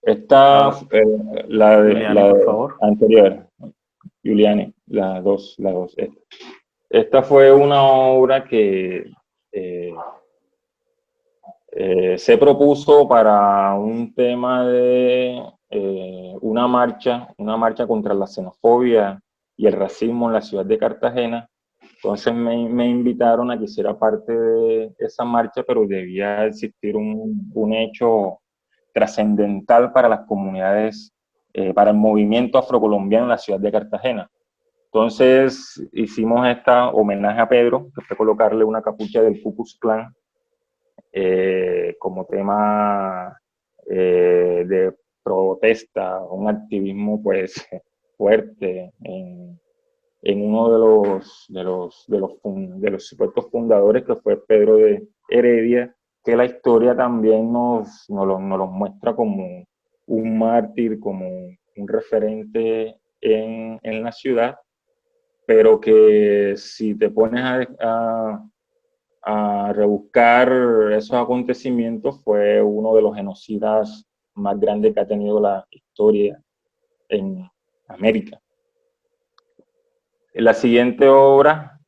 esta, Juliani, por favor. anterior, Giuliani, la dos. Esta fue una obra que se propuso para un tema de una marcha contra la xenofobia y el racismo en la ciudad de Cartagena. Entonces me invitaron a que hiciera parte de esa marcha, pero debía existir un hecho trascendental para las comunidades, para el movimiento afrocolombiano en la ciudad de Cartagena. Entonces hicimos esta homenaje a Pedro, que fue colocarle una capucha del Ku Klux Klan como tema de protesta, un activismo pues fuerte en uno de los supuestos fundadores, que fue Pedro de Heredia, que la historia también nos lo muestra como un mártir, como un referente en la ciudad, pero que si te pones a rebuscar esos acontecimientos, fue uno de los genocidas más grandes que ha tenido la historia en América. La siguiente obra,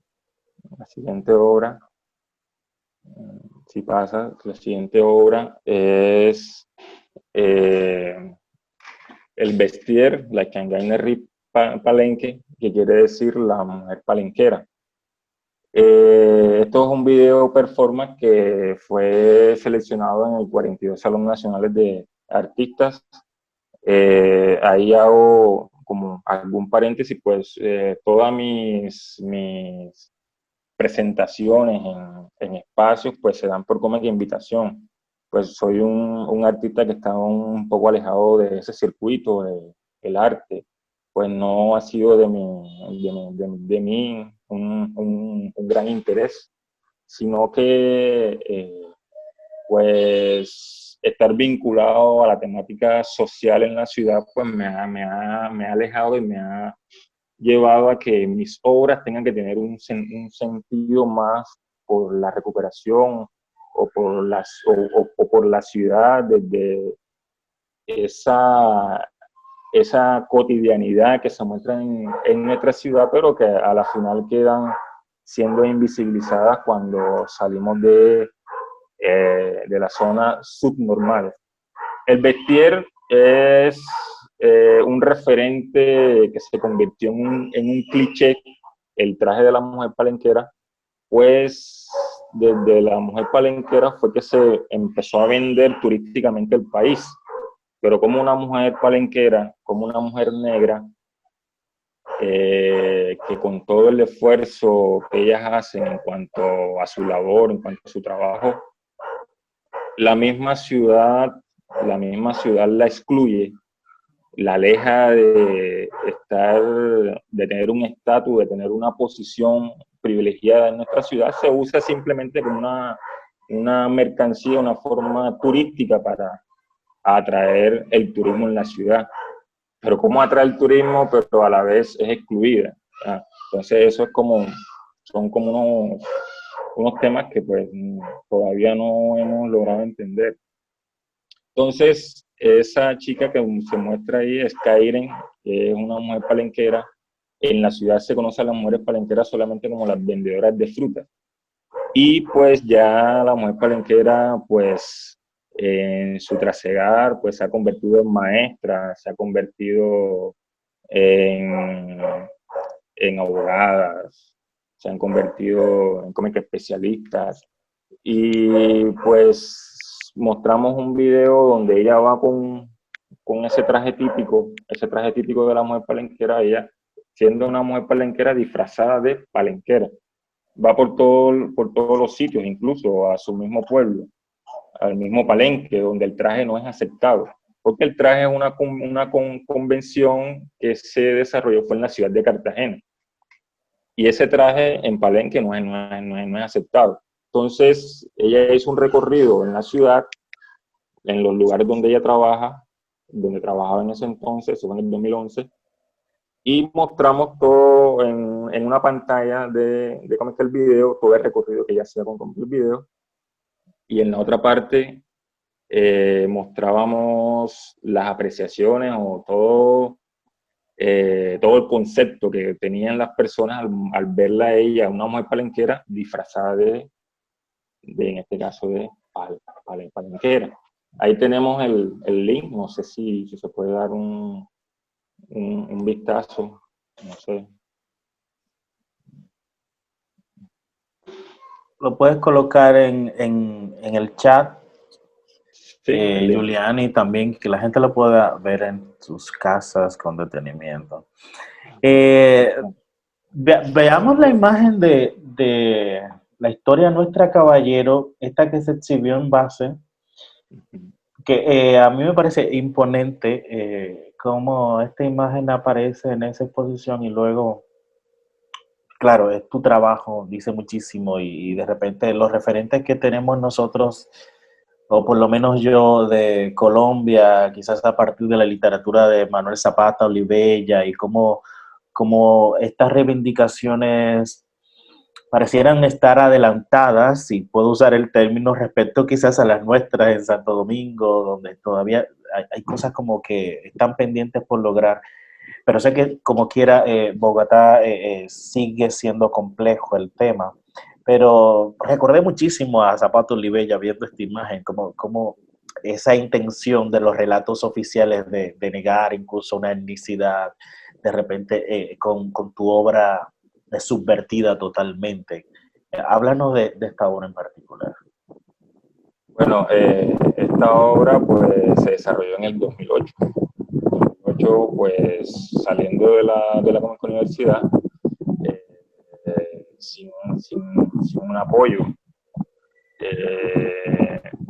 si pasa, la siguiente obra es El Bestier, la Changainer Palenque, que quiere decir la mujer palenquera. Esto es un video performance que fue seleccionado en el 42 Salón Nacionales de Artistas. Ahí hago como algún paréntesis, pues todas mis presentaciones en espacios pues se dan por como que invitación. Pues soy un artista que está un poco alejado de ese circuito del arte, pues no ha sido de mí un gran interés, sino que pues estar vinculado a la temática social en la ciudad pues me ha alejado y me ha llevado a que mis obras tengan que tener un sentido más por la recuperación o por la ciudad, desde esa cotidianidad que se muestra en nuestra ciudad, pero que a la final quedan siendo invisibilizadas cuando salimos de la zona subnormal. El Bestier es un referente que se convirtió en un cliché, el traje de la mujer palenquera, pues desde la mujer palenquera fue que se empezó a vender turísticamente el país, pero como una mujer palenquera, como una mujer negra, que con todo el esfuerzo que ellas hacen en cuanto a su labor, en cuanto a su trabajo, la misma ciudad, la excluye, la aleja de estar, de tener un estatus, de tener una posición privilegiada en nuestra ciudad. Se usa simplemente como una mercancía, una forma turística para atraer el turismo en la ciudad. Pero cómo atrae el turismo, pero a la vez es excluida. ¿Verdad? Entonces eso es como, son como unos temas que pues todavía no hemos logrado entender. Entonces, esa chica que se muestra ahí es Kairen, que es una mujer palenquera. En la ciudad se conoce a las mujeres palenqueras solamente como las vendedoras de frutas. Y pues ya la mujer palenquera, pues en su trasegar, pues se ha convertido en maestra, se ha convertido en, en abogadas, se han convertido en como que especialistas. Y pues mostramos un video donde ella va con ese traje típico de la mujer palenquera, ella siendo una mujer palenquera disfrazada de palenquera. Va por todos los sitios, incluso a su mismo pueblo, al mismo Palenque, donde el traje no es aceptado. Porque el traje es una convención que se desarrolló fue en la ciudad de Cartagena. Y ese traje en Palenque no es aceptado. Entonces, ella hizo un recorrido en la ciudad, en los lugares donde ella trabaja, donde trabajaba en ese entonces, eso fue en el 2011, y mostramos todo en una pantalla de cómo está el video, todo el recorrido que ella hacía con el video, y en la otra parte mostrábamos las apreciaciones o todo el concepto que tenían las personas al verla a ella, una mujer palenquera disfrazada en este caso de palenquera. Ahí tenemos el link, no sé si se puede dar un vistazo, no sé. Lo puedes colocar en el chat, Sí, Julián, y también que la gente lo pueda ver en sus casas con detenimiento. Veamos la imagen de la historia Nuestra Caballero, esta que se exhibió en base, que a mí me parece imponente cómo esta imagen aparece en esa exposición y luego, claro, es tu trabajo, dice muchísimo y de repente los referentes que tenemos nosotros, o por lo menos yo de Colombia, quizás a partir de la literatura de Manuel Zapata, Olivella y cómo estas reivindicaciones parecieran estar adelantadas, si puedo usar el término, respecto quizás a las nuestras en Santo Domingo, donde todavía hay cosas como que están pendientes por lograr. Pero sé que como quiera, Bogotá sigue siendo complejo el tema. Pero recordé muchísimo a Zapato Olivella viendo esta imagen, como esa intención de los relatos oficiales de negar incluso una etnicidad, de repente con tu obra subvertida totalmente. Háblanos de esta obra en particular. Bueno, esta obra pues se desarrolló en el 2008. Pues saliendo de la universidad, sin un apoyo.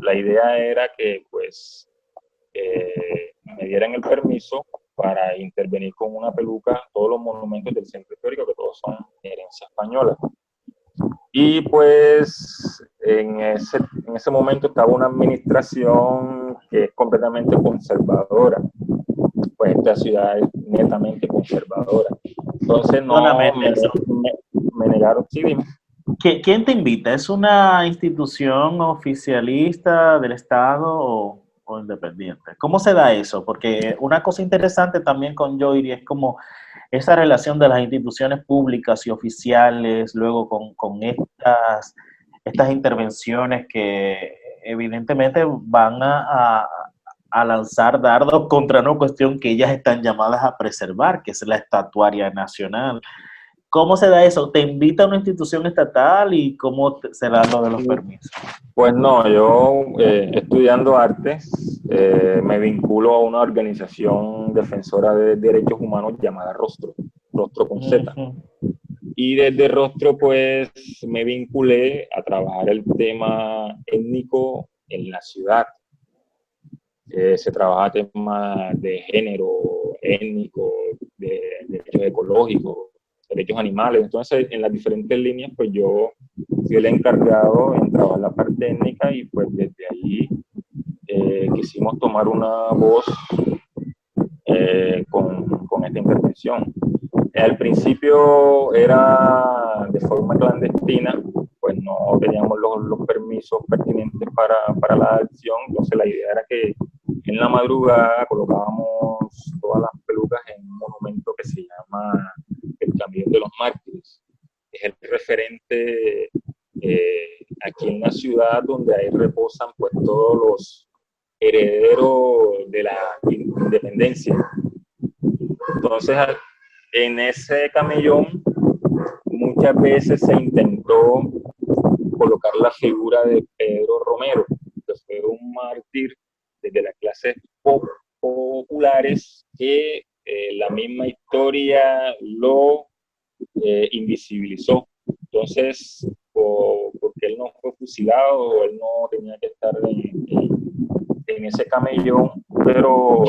La idea era que pues me dieran el permiso para intervenir con una peluca todos los monumentos del centro histórico, que todos son herencia española. Y pues en ese momento estaba una administración que es completamente conservadora. Pues esta ciudad es netamente conservadora. Entonces me negaron. Sí, dime. ¿Quién te invita? ¿Es una institución oficialista del Estado o independiente? ¿Cómo se da eso? Porque una cosa interesante también con Yoiri es como esa relación de las instituciones públicas y oficiales, luego con estas intervenciones que evidentemente van a lanzar dardos contra una cuestión que ellas están llamadas a preservar, que es la estatuaria nacional. ¿Cómo se da eso? ¿Te invita a una institución estatal y cómo se da lo de los permisos? Pues no, yo estudiando artes me vinculo a una organización defensora de derechos humanos llamada Rostro con Z. Y desde Rostro pues me vinculé a trabajar el tema étnico en la ciudad. Se trabaja temas de género, étnico, de derechos ecológicos, derechos animales. Entonces, en las diferentes líneas, pues yo fui el encargado en trabajar la parte étnica y pues desde ahí quisimos tomar una voz con esta intervención. Al principio era de forma clandestina, pues no teníamos los permisos pertinentes para la acción, entonces la idea era que en la madrugada colocábamos todas las pelucas en un monumento que se llama el Camión de los Mártires. Es el referente aquí en la ciudad donde ahí reposan pues todos los herederos de la independencia. Entonces, en ese camellón muchas veces se intentó colocar la figura de Pedro Romero, que fue un mártir desde las clases populares que la misma historia lo invisibilizó. Entonces, porque él no fue fusilado, él no tenía que estar en ese camellón, pero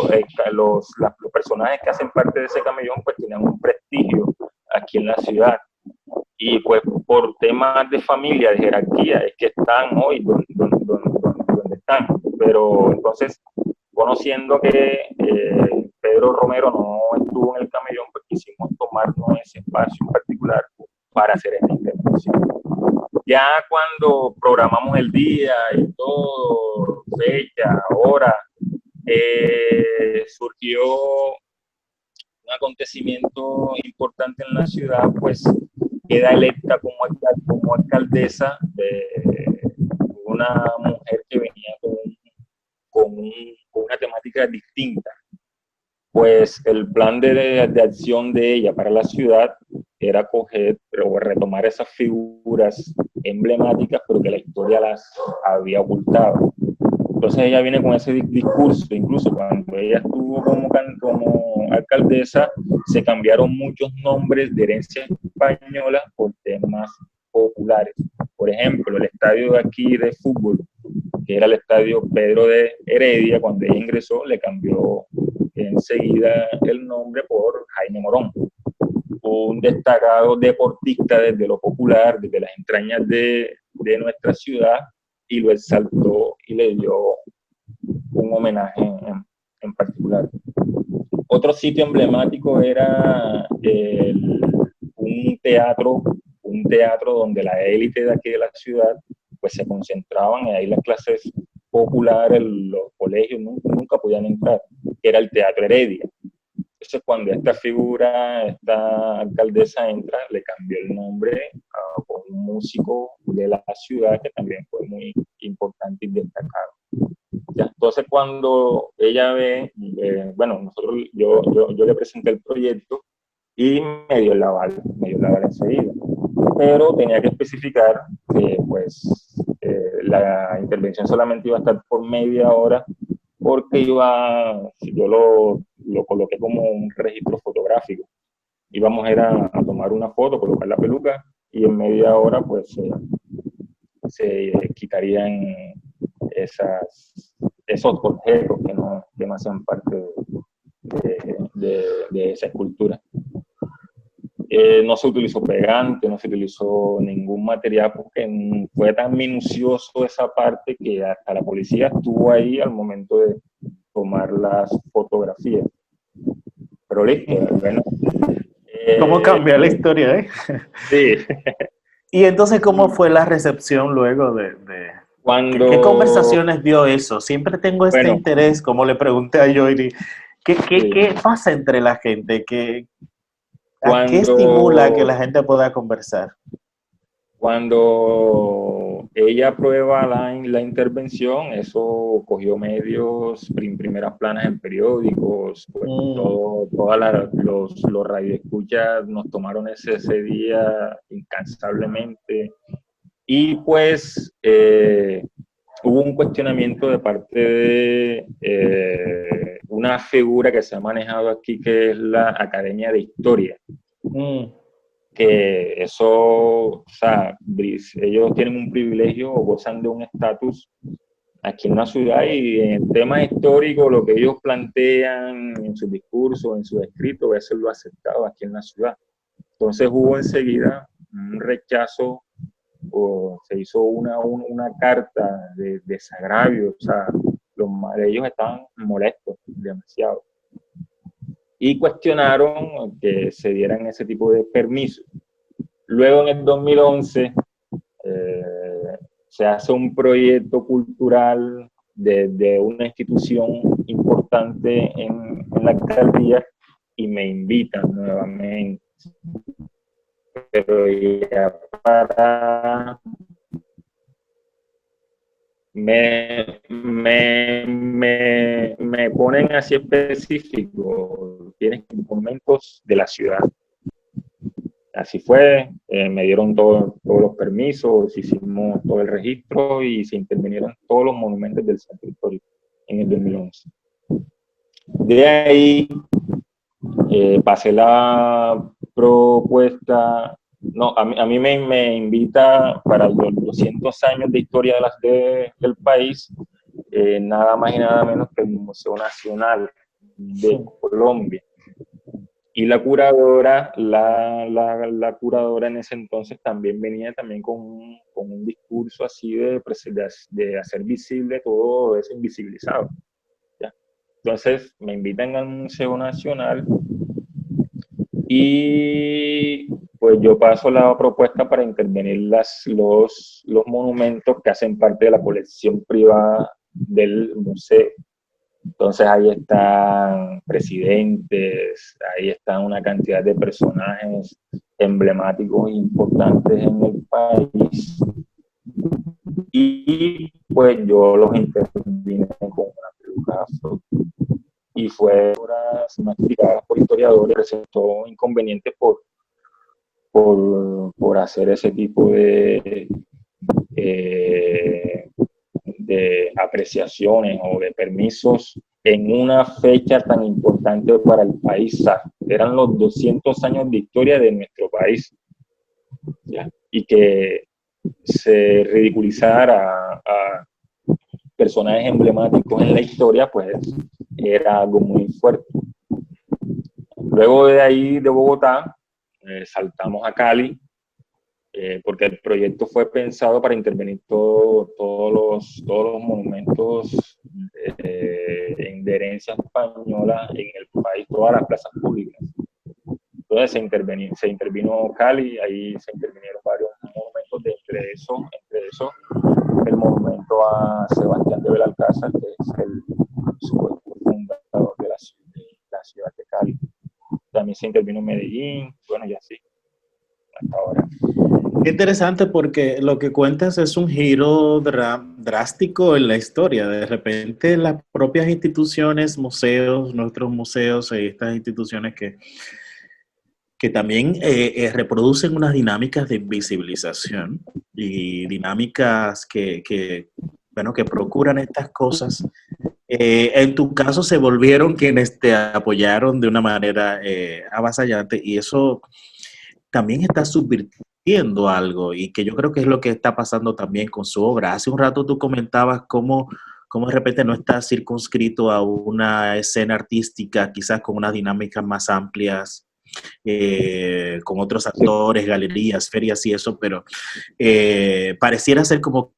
los personajes que hacen parte de ese camellón pues tenían un prestigio aquí en la ciudad. Y pues por temas de familia, de jerarquía, es que están hoy donde están. Pero entonces, conociendo que Pedro Romero no estuvo en el camellón, pues quisimos tomarnos ese espacio en particular para hacer esta intervención. Ya cuando programamos el día y todo, fecha, hora, surgió un acontecimiento importante en la ciudad, pues queda electa como alcaldesa una mujer que venía con una temática distinta. Pues el plan de acción de ella para la ciudad era retomar esas figuras emblemáticas, pero que la historia las había ocultado. Entonces ella viene con ese discurso. Incluso cuando ella estuvo como alcaldesa, se cambiaron muchos nombres de herencia española por temas populares. Por ejemplo, el estadio de aquí de fútbol, que era el estadio Pedro de Heredia, cuando ella ingresó, le cambió enseguida el nombre por Jaime Morón, un destacado deportista desde lo popular, desde las entrañas de nuestra ciudad, y lo exaltó y le dio un homenaje en particular. Otro sitio emblemático era un teatro donde la élite de aquí de la ciudad pues se concentraban, y ahí las clases populares, los colegios nunca podían entrar, que era el Teatro Heredia. Entonces, cuando esta alcaldesa entra, le cambió el nombre a un músico de la ciudad que también fue muy importante y destacado. Ya, entonces, cuando ella ve, yo le presenté el proyecto y me dio el aval enseguida. Pero tenía que especificar que la intervención solamente iba a estar por media hora, porque yo lo coloqué como un registro fotográfico. Íbamos a tomar una foto, colocar la peluca, y en media hora pues se quitarían esos objetos que no hacían parte de esa escultura. No se utilizó pegante, no se utilizó ningún material, porque fue tan minucioso esa parte que hasta la policía estuvo ahí al momento de tomar las fotografías. Pero listo, bueno. ¿Cómo cambió la historia, eh? Sí. Y entonces, ¿cómo fue la recepción luego ¿Qué conversaciones dio eso? Siempre tengo este interés, como le pregunté a Joyri, ¿qué pasa entre la gente? ¿Qué estimula que la gente pueda conversar? Cuando ella aprueba la intervención, eso cogió medios, primeras planas en periódicos, pues, todos los radioescuchas nos tomaron ese día incansablemente, y pues hubo un cuestionamiento de parte de una figura que se ha manejado aquí, que es la Academia de Historia. Que eso, o sea, ellos tienen un privilegio o gozan de un estatus aquí en la ciudad, y en el tema histórico, lo que ellos plantean en sus discursos, en sus escritos, eso lo aceptado aquí en la ciudad. Entonces hubo enseguida un rechazo, o se hizo una carta de desagravio, o sea, ellos estaban molestos demasiado, y cuestionaron que se dieran ese tipo de permisos. Luego en el 2011 se hace un proyecto cultural de una institución importante en la alcaldía, y me invitan nuevamente, pero ya para me ponen así específico, tienes documentos de la ciudad. Así fue, me dieron todos los permisos, hicimos todo el registro y se intervinieron todos los monumentos del centro histórico en el 2011. De ahí pasé la propuesta, no, a mí me invita para los 200 años de historia del país, nada más y nada menos que el Museo Nacional de Colombia. Y la curadora, la curadora en ese entonces también venía también con un discurso así de hacer visible todo eso invisibilizado. ¿Ya? Entonces me invitan al Museo Nacional y pues yo paso la propuesta para intervenir los monumentos que hacen parte de la colección privada del museo. Entonces ahí están presidentes, ahí están una cantidad de personajes emblemáticos e importantes en el país. Y pues yo los intervine con una peluca afro. Y fue horas masticadas por historiadores, presentó inconvenientes por hacer ese tipo de apreciaciones o de permisos en una fecha tan importante para el país. Eran los 200 años de historia de nuestro país, ¿ya? Y que se ridiculizara a personajes emblemáticos en la historia, pues era algo muy fuerte. Luego de ahí, de Bogotá, saltamos a Cali, porque el proyecto fue pensado para intervenir todos los monumentos de herencia española en el país, todas las plazas públicas. Entonces se intervino Cali, ahí se intervinieron varios monumentos, entre eso el monumento a Sebastián de Belalcázar, que es el supuesto fundador de la ciudad de Cali. También se intervino Medellín, bueno, y así, hasta ahora. Qué interesante, porque lo que cuentas es un giro drástico en la historia. De repente las propias instituciones, museos, nuestros museos y estas instituciones que también reproducen unas dinámicas de invisibilización y dinámicas que procuran estas cosas. En tu caso se volvieron quienes te apoyaron de una manera avasallante, y eso también está subvirtiendo algo, y que yo creo que es lo que está pasando también con su obra. Hace un rato tú comentabas cómo de repente no está circunscrito a una escena artística, quizás con unas dinámicas más amplias, con otros actores, galerías, ferias y eso, pero pareciera ser como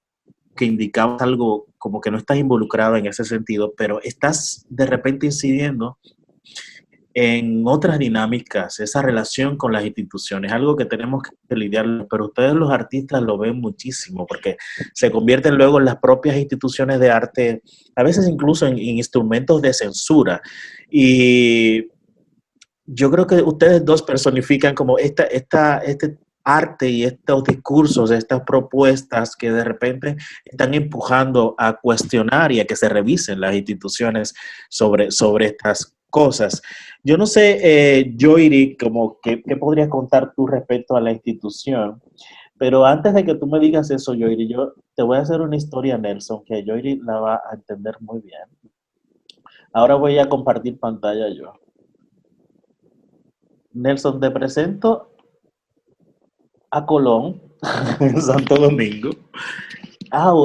que indicabas algo, como que no estás involucrado en ese sentido, pero estás de repente incidiendo en otras dinámicas, esa relación con las instituciones, algo que tenemos que lidiar, pero ustedes los artistas lo ven muchísimo, porque se convierten luego en las propias instituciones de arte, a veces incluso en instrumentos de censura. Y yo creo que ustedes dos personifican como este arte y estos discursos, estas propuestas que de repente están empujando a cuestionar y a que se revisen las instituciones sobre estas cosas. Yo no sé, Yoiri, como ¿qué podrías contar tú respecto a la institución? Pero antes de que tú me digas eso, Yoiri, yo te voy a hacer una historia, Nelson, que Yoiri la va a entender muy bien. Ahora voy a compartir pantalla yo. Nelson, te presento a Colón, en Santo Domingo.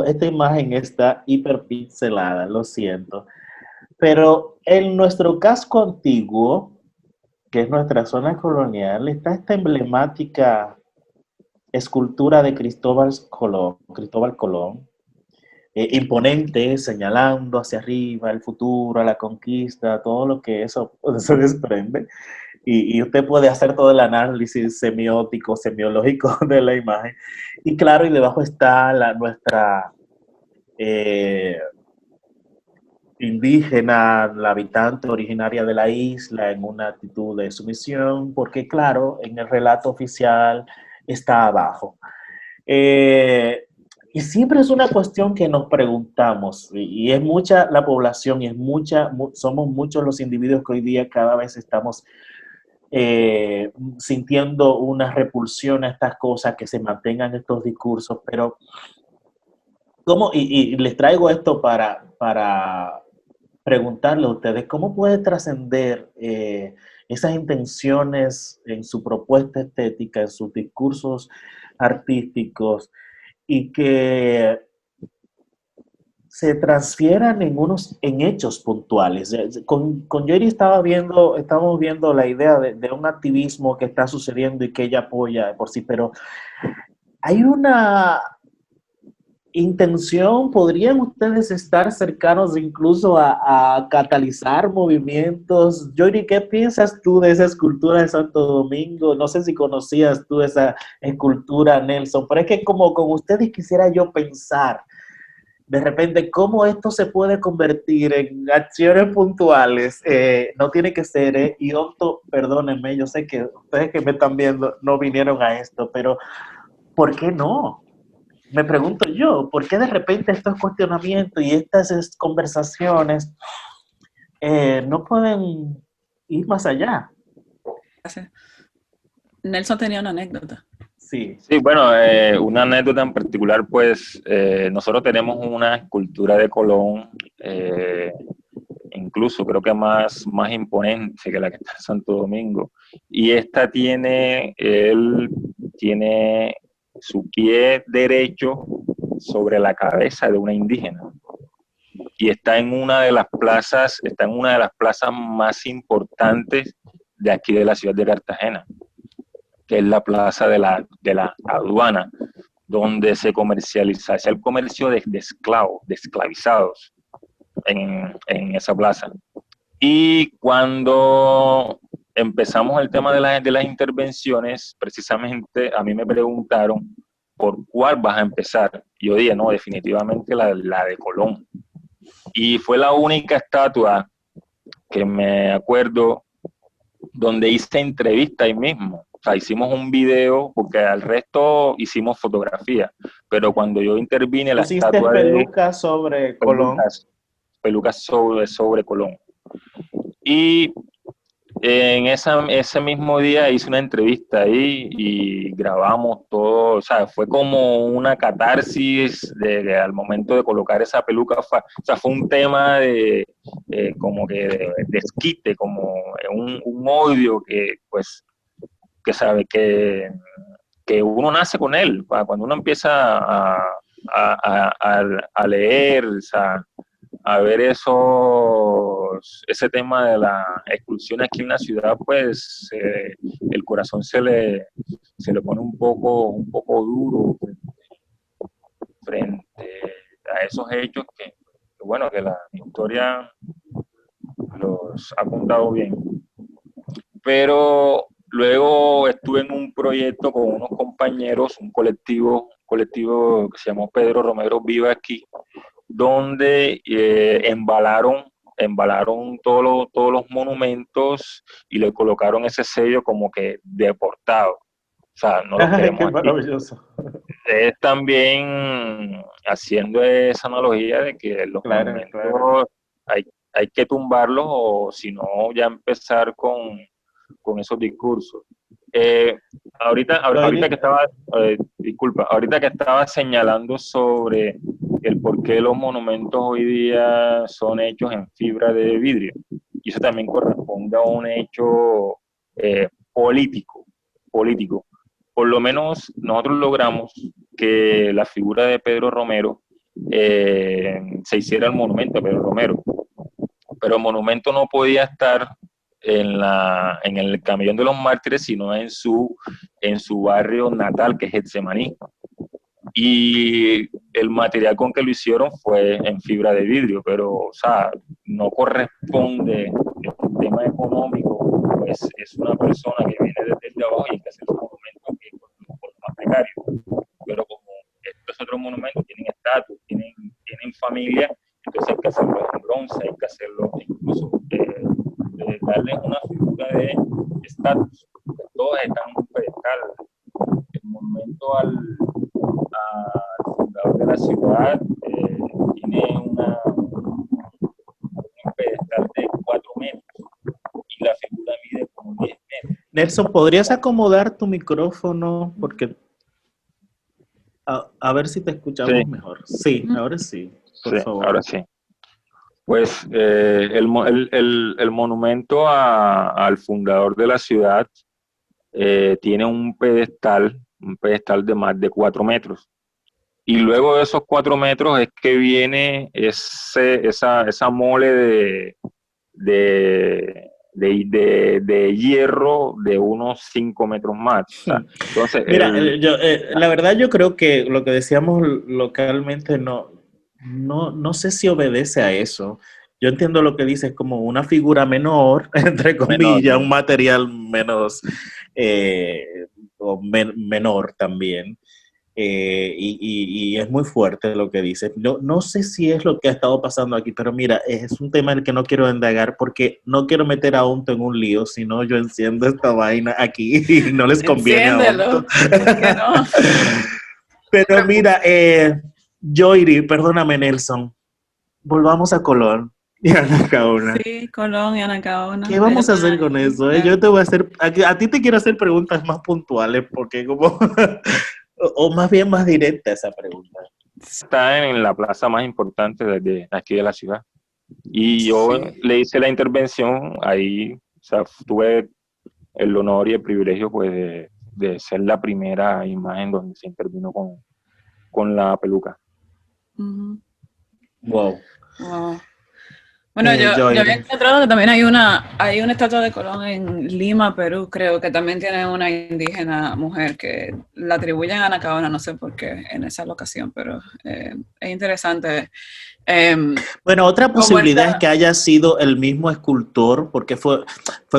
esta imagen está hiperpixelada, lo siento. Pero en nuestro casco antiguo, que es nuestra zona colonial, está esta emblemática escultura de Cristóbal Colón, imponente, señalando hacia arriba el futuro, la conquista, todo lo que eso se desprende. Y usted puede hacer todo el análisis semiótico, semiológico de la imagen. Y claro, y debajo está nuestra indígena, la habitante originaria de la isla, en una actitud de sumisión, porque claro, en el relato oficial está abajo. Y siempre es una cuestión que nos preguntamos, y es mucha la población, y somos muchos los individuos que hoy día cada vez estamos sintiendo una repulsión a estas cosas, que se mantengan estos discursos, pero ¿cómo? Y les traigo esto para preguntarle a ustedes, ¿cómo puede trascender esas intenciones en su propuesta estética, en sus discursos artísticos, y que se transfieran en hechos puntuales? Con Yeri estábamos viendo la idea de un activismo que está sucediendo y que ella apoya por sí, pero hay una intención. ¿Podrían ustedes estar cercanos incluso a catalizar movimientos? Yori, ¿qué piensas tú de esa escultura de Santo Domingo? No sé si conocías tú esa escultura, Nelson, pero es que como con ustedes quisiera yo pensar de repente cómo esto se puede convertir en acciones puntuales. No tiene que ser, y Otto, perdónenme, yo sé que ustedes que me están viendo no vinieron a esto, pero ¿por qué no? Me pregunto yo, ¿por qué de repente estos cuestionamientos y estas conversaciones no pueden ir más allá? Nelson tenía una anécdota. Sí. Sí, bueno, una anécdota en particular, pues nosotros tenemos una escultura de Colón, incluso creo que más imponente que la que está en Santo Domingo, y esta él tiene su pie derecho sobre la cabeza de una indígena, y está en una de las plazas más importantes de aquí de la ciudad de Cartagena, que es la plaza de la aduana, donde se hacía el comercio de esclavos, de esclavizados en esa plaza. Y cuando empezamos el tema de las intervenciones, precisamente a mí me preguntaron por cuál vas a empezar. Yo dije, no, definitivamente la de Colón. Y fue la única estatua que me acuerdo donde hice entrevista ahí mismo. O sea, hicimos un video, porque al resto hicimos fotografía, pero cuando yo intervine la estatua pelucas sobre Colón. Pelucas sobre Colón. Y en ese mismo día hice una entrevista ahí y grabamos todo. O sea, fue como una catarsis al momento de colocar esa peluca. O sea, fue un tema como que de desquite, como un odio que, pues, que sabe que uno nace con él. Cuando uno empieza a leer, o sea, a ver ese tema de la exclusión aquí en la ciudad, pues el corazón se le pone un poco duro frente a esos hechos que bueno, que la historia los ha contado bien. Pero luego estuve en un proyecto con unos compañeros, un colectivo que se llamó Pedro Romero Viva aquí, donde embalaron todos los monumentos y le colocaron ese sello como que deportado. O sea, no los queremos Qué aquí. maravilloso. Es también haciendo esa analogía de que los monumentos hay que tumbarlos, o si no ya empezar con esos discursos. Ahorita que estaba, ahorita que estaba señalando sobre el por qué los monumentos hoy día son hechos en fibra de vidrio, y eso también corresponde a un hecho político. Por lo menos nosotros logramos que la figura de Pedro Romero se hiciera el monumento a Pedro Romero. Pero el monumento no podía estar en el Camellón de los Mártires, sino en su barrio natal, que es Getsemaní. Y el material con que lo hicieron fue en fibra de vidrio, pero, o sea, no corresponde el tema económico, pues es una persona que viene desde abajo y hay que hacer un monumento que por lo más precario. Pero como estos otros monumentos tienen estatus, tienen familia, entonces hay que hacerlo en bronce, hay que hacerlo incluso darle una figura de estatus. Todas están en un pedestal. El monumento al fundador de la ciudad tiene un pedestal de 4 metros y la figura mide como 10 metros. Nelson, ¿podrías acomodar tu micrófono? Porque a ver si te escuchamos mejor. Sí, ahora sí, por favor. Ahora sí. Pues el monumento al fundador de la ciudad tiene un pedestal de más de 4 metros. Y luego de esos 4 metros es que viene esa mole de hierro de unos 5 metros más. O sea, entonces, mira, la verdad yo creo que lo que decíamos localmente no sé si obedece a eso. Yo entiendo lo que dices como una figura menor, entre comillas, un material menos menor también. Y es muy fuerte lo que dices. No sé si es lo que ha estado pasando aquí, pero mira, es un tema en el que no quiero indagar porque no quiero meter a Onto en un lío, si no yo enciendo esta vaina aquí y no les conviene a Onto. No. Pero mira, Joyri, perdóname Nelson, volvamos a Colón y a Anacaona. Sí, Colón y Anacaona. ¿Qué vamos a hacer con eso? Yo te voy a hacer, a ti te quiero hacer preguntas más puntuales porque como... O más bien más directa esa pregunta. Está en la plaza más importante de aquí de la ciudad. Y yo le hice la intervención ahí, o sea, tuve el honor y el privilegio pues de ser la primera imagen donde se intervino con la peluca. Uh-huh. Wow. Bueno, yo había encontrado que también hay una estatua de Colón en Lima, Perú, creo que también tiene una indígena mujer que la atribuyen a Anacaona, no sé por qué en esa locación, pero es interesante. Bueno, otra posibilidad es que haya sido el mismo escultor, porque fue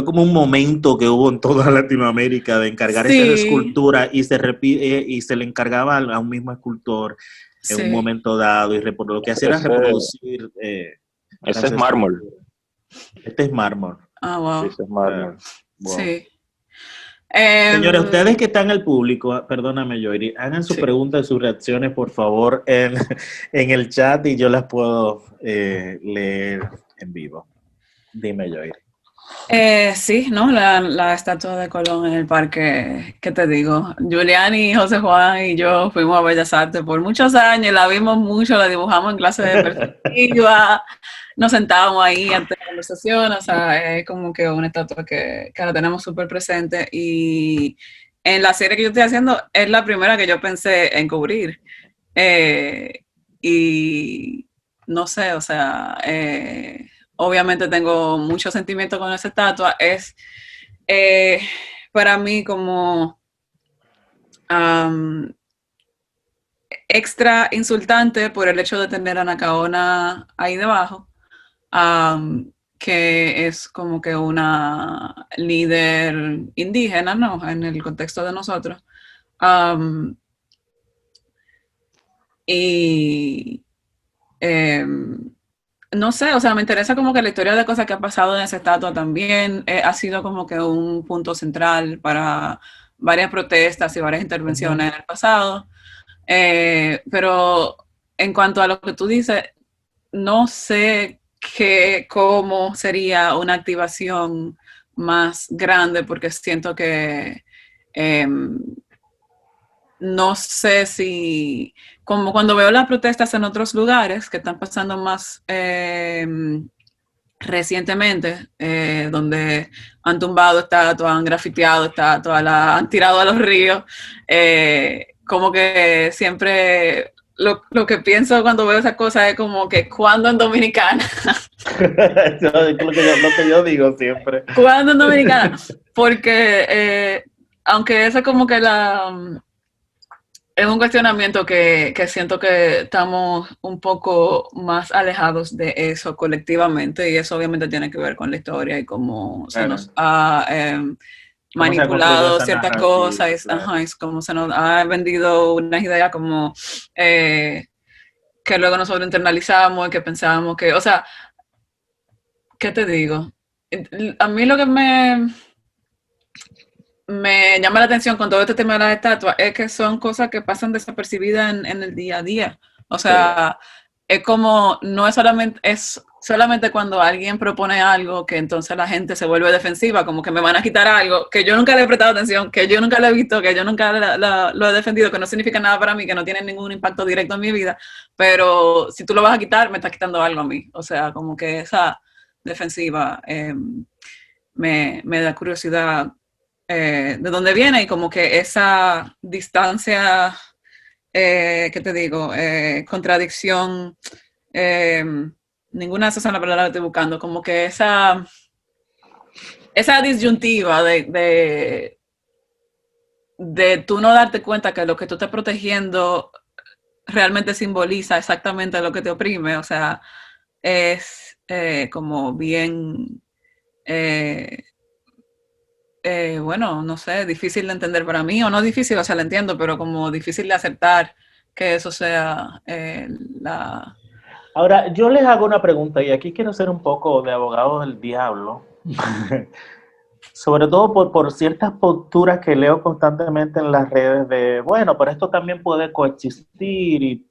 como un momento que hubo en toda Latinoamérica de encargar esa escultura y se le encargaba a un mismo escultor en un momento dado y lo que hacía era reproducir... ese es mármol. Este es mármol. Ah, wow. Ese es mármol. Wow. Sí. Señores, ustedes que están al público, perdóname, Joyri, hagan sus preguntas, sus reacciones, por favor, en el chat y yo las puedo leer en vivo. Dime, Joyri. Sí, ¿no? La estatua de Colón en el parque, ¿qué te digo? Julián José Juan y yo fuimos a Bellas Artes por muchos años, la vimos mucho, la dibujamos en clase de perspectiva, nos sentábamos ahí antes de la conversación, o sea, es como que una estatua que la tenemos súper presente y en la serie que yo estoy haciendo es la primera que yo pensé en cubrir y no sé, o sea... obviamente tengo mucho sentimiento con esa estatua. Es para mí como extra insultante por el hecho de tener a Anacaona ahí debajo, que es como que una líder indígena, ¿no? En el contexto de nosotros. No sé, o sea, me interesa como que la historia de cosas que ha pasado en esa estatua también ha sido como que un punto central para varias protestas y varias intervenciones en el pasado. Pero en cuanto a lo que tú dices, no sé cómo sería una activación más grande porque siento que no sé si, como cuando veo las protestas en otros lugares que están pasando más recientemente, donde han tumbado estatuas, han grafiteado estatuas, han tirado a los ríos, como que siempre lo que pienso cuando veo esas cosas es como que ¿cuándo en Dominicana? Eso es lo que yo digo siempre. ¿Cuándo en Dominicana? Porque aunque eso es como que es un cuestionamiento que siento que estamos un poco más alejados de eso colectivamente y eso obviamente tiene que ver con la historia y cómo se Claro. nos ha ¿Cómo se ha construido manipulado esa ciertas narrativa? cosas, Claro. es como se nos ha vendido unas ideas como que luego nosotros internalizamos y que pensábamos que, o sea, ¿qué te digo? A mí lo que me llama la atención con todo este tema de las estatuas es que son cosas que pasan desapercibidas en el día a día. O sea, es como, no es solamente cuando alguien propone algo que entonces la gente se vuelve defensiva, como que me van a quitar algo, que yo nunca le he prestado atención, que yo nunca lo he visto, que yo nunca lo he defendido, que no significa nada para mí, que no tiene ningún impacto directo en mi vida, pero si tú lo vas a quitar, me estás quitando algo a mí. O sea, como que esa defensiva me da curiosidad de dónde viene y como que esa distancia, ¿qué te digo? Contradicción, eh, ninguna de esas son las palabras que estoy buscando, como que esa disyuntiva de tú no darte cuenta que lo que tú estás protegiendo realmente simboliza exactamente lo que te oprime, o sea, es como bien... bueno, no sé, difícil de entender para mí, o no difícil, o sea, lo entiendo, pero como difícil de aceptar que eso sea la... Ahora, yo les hago una pregunta y aquí quiero ser un poco de abogado del diablo, sobre todo por ciertas posturas que leo constantemente en las redes de, bueno, pero esto también puede coexistir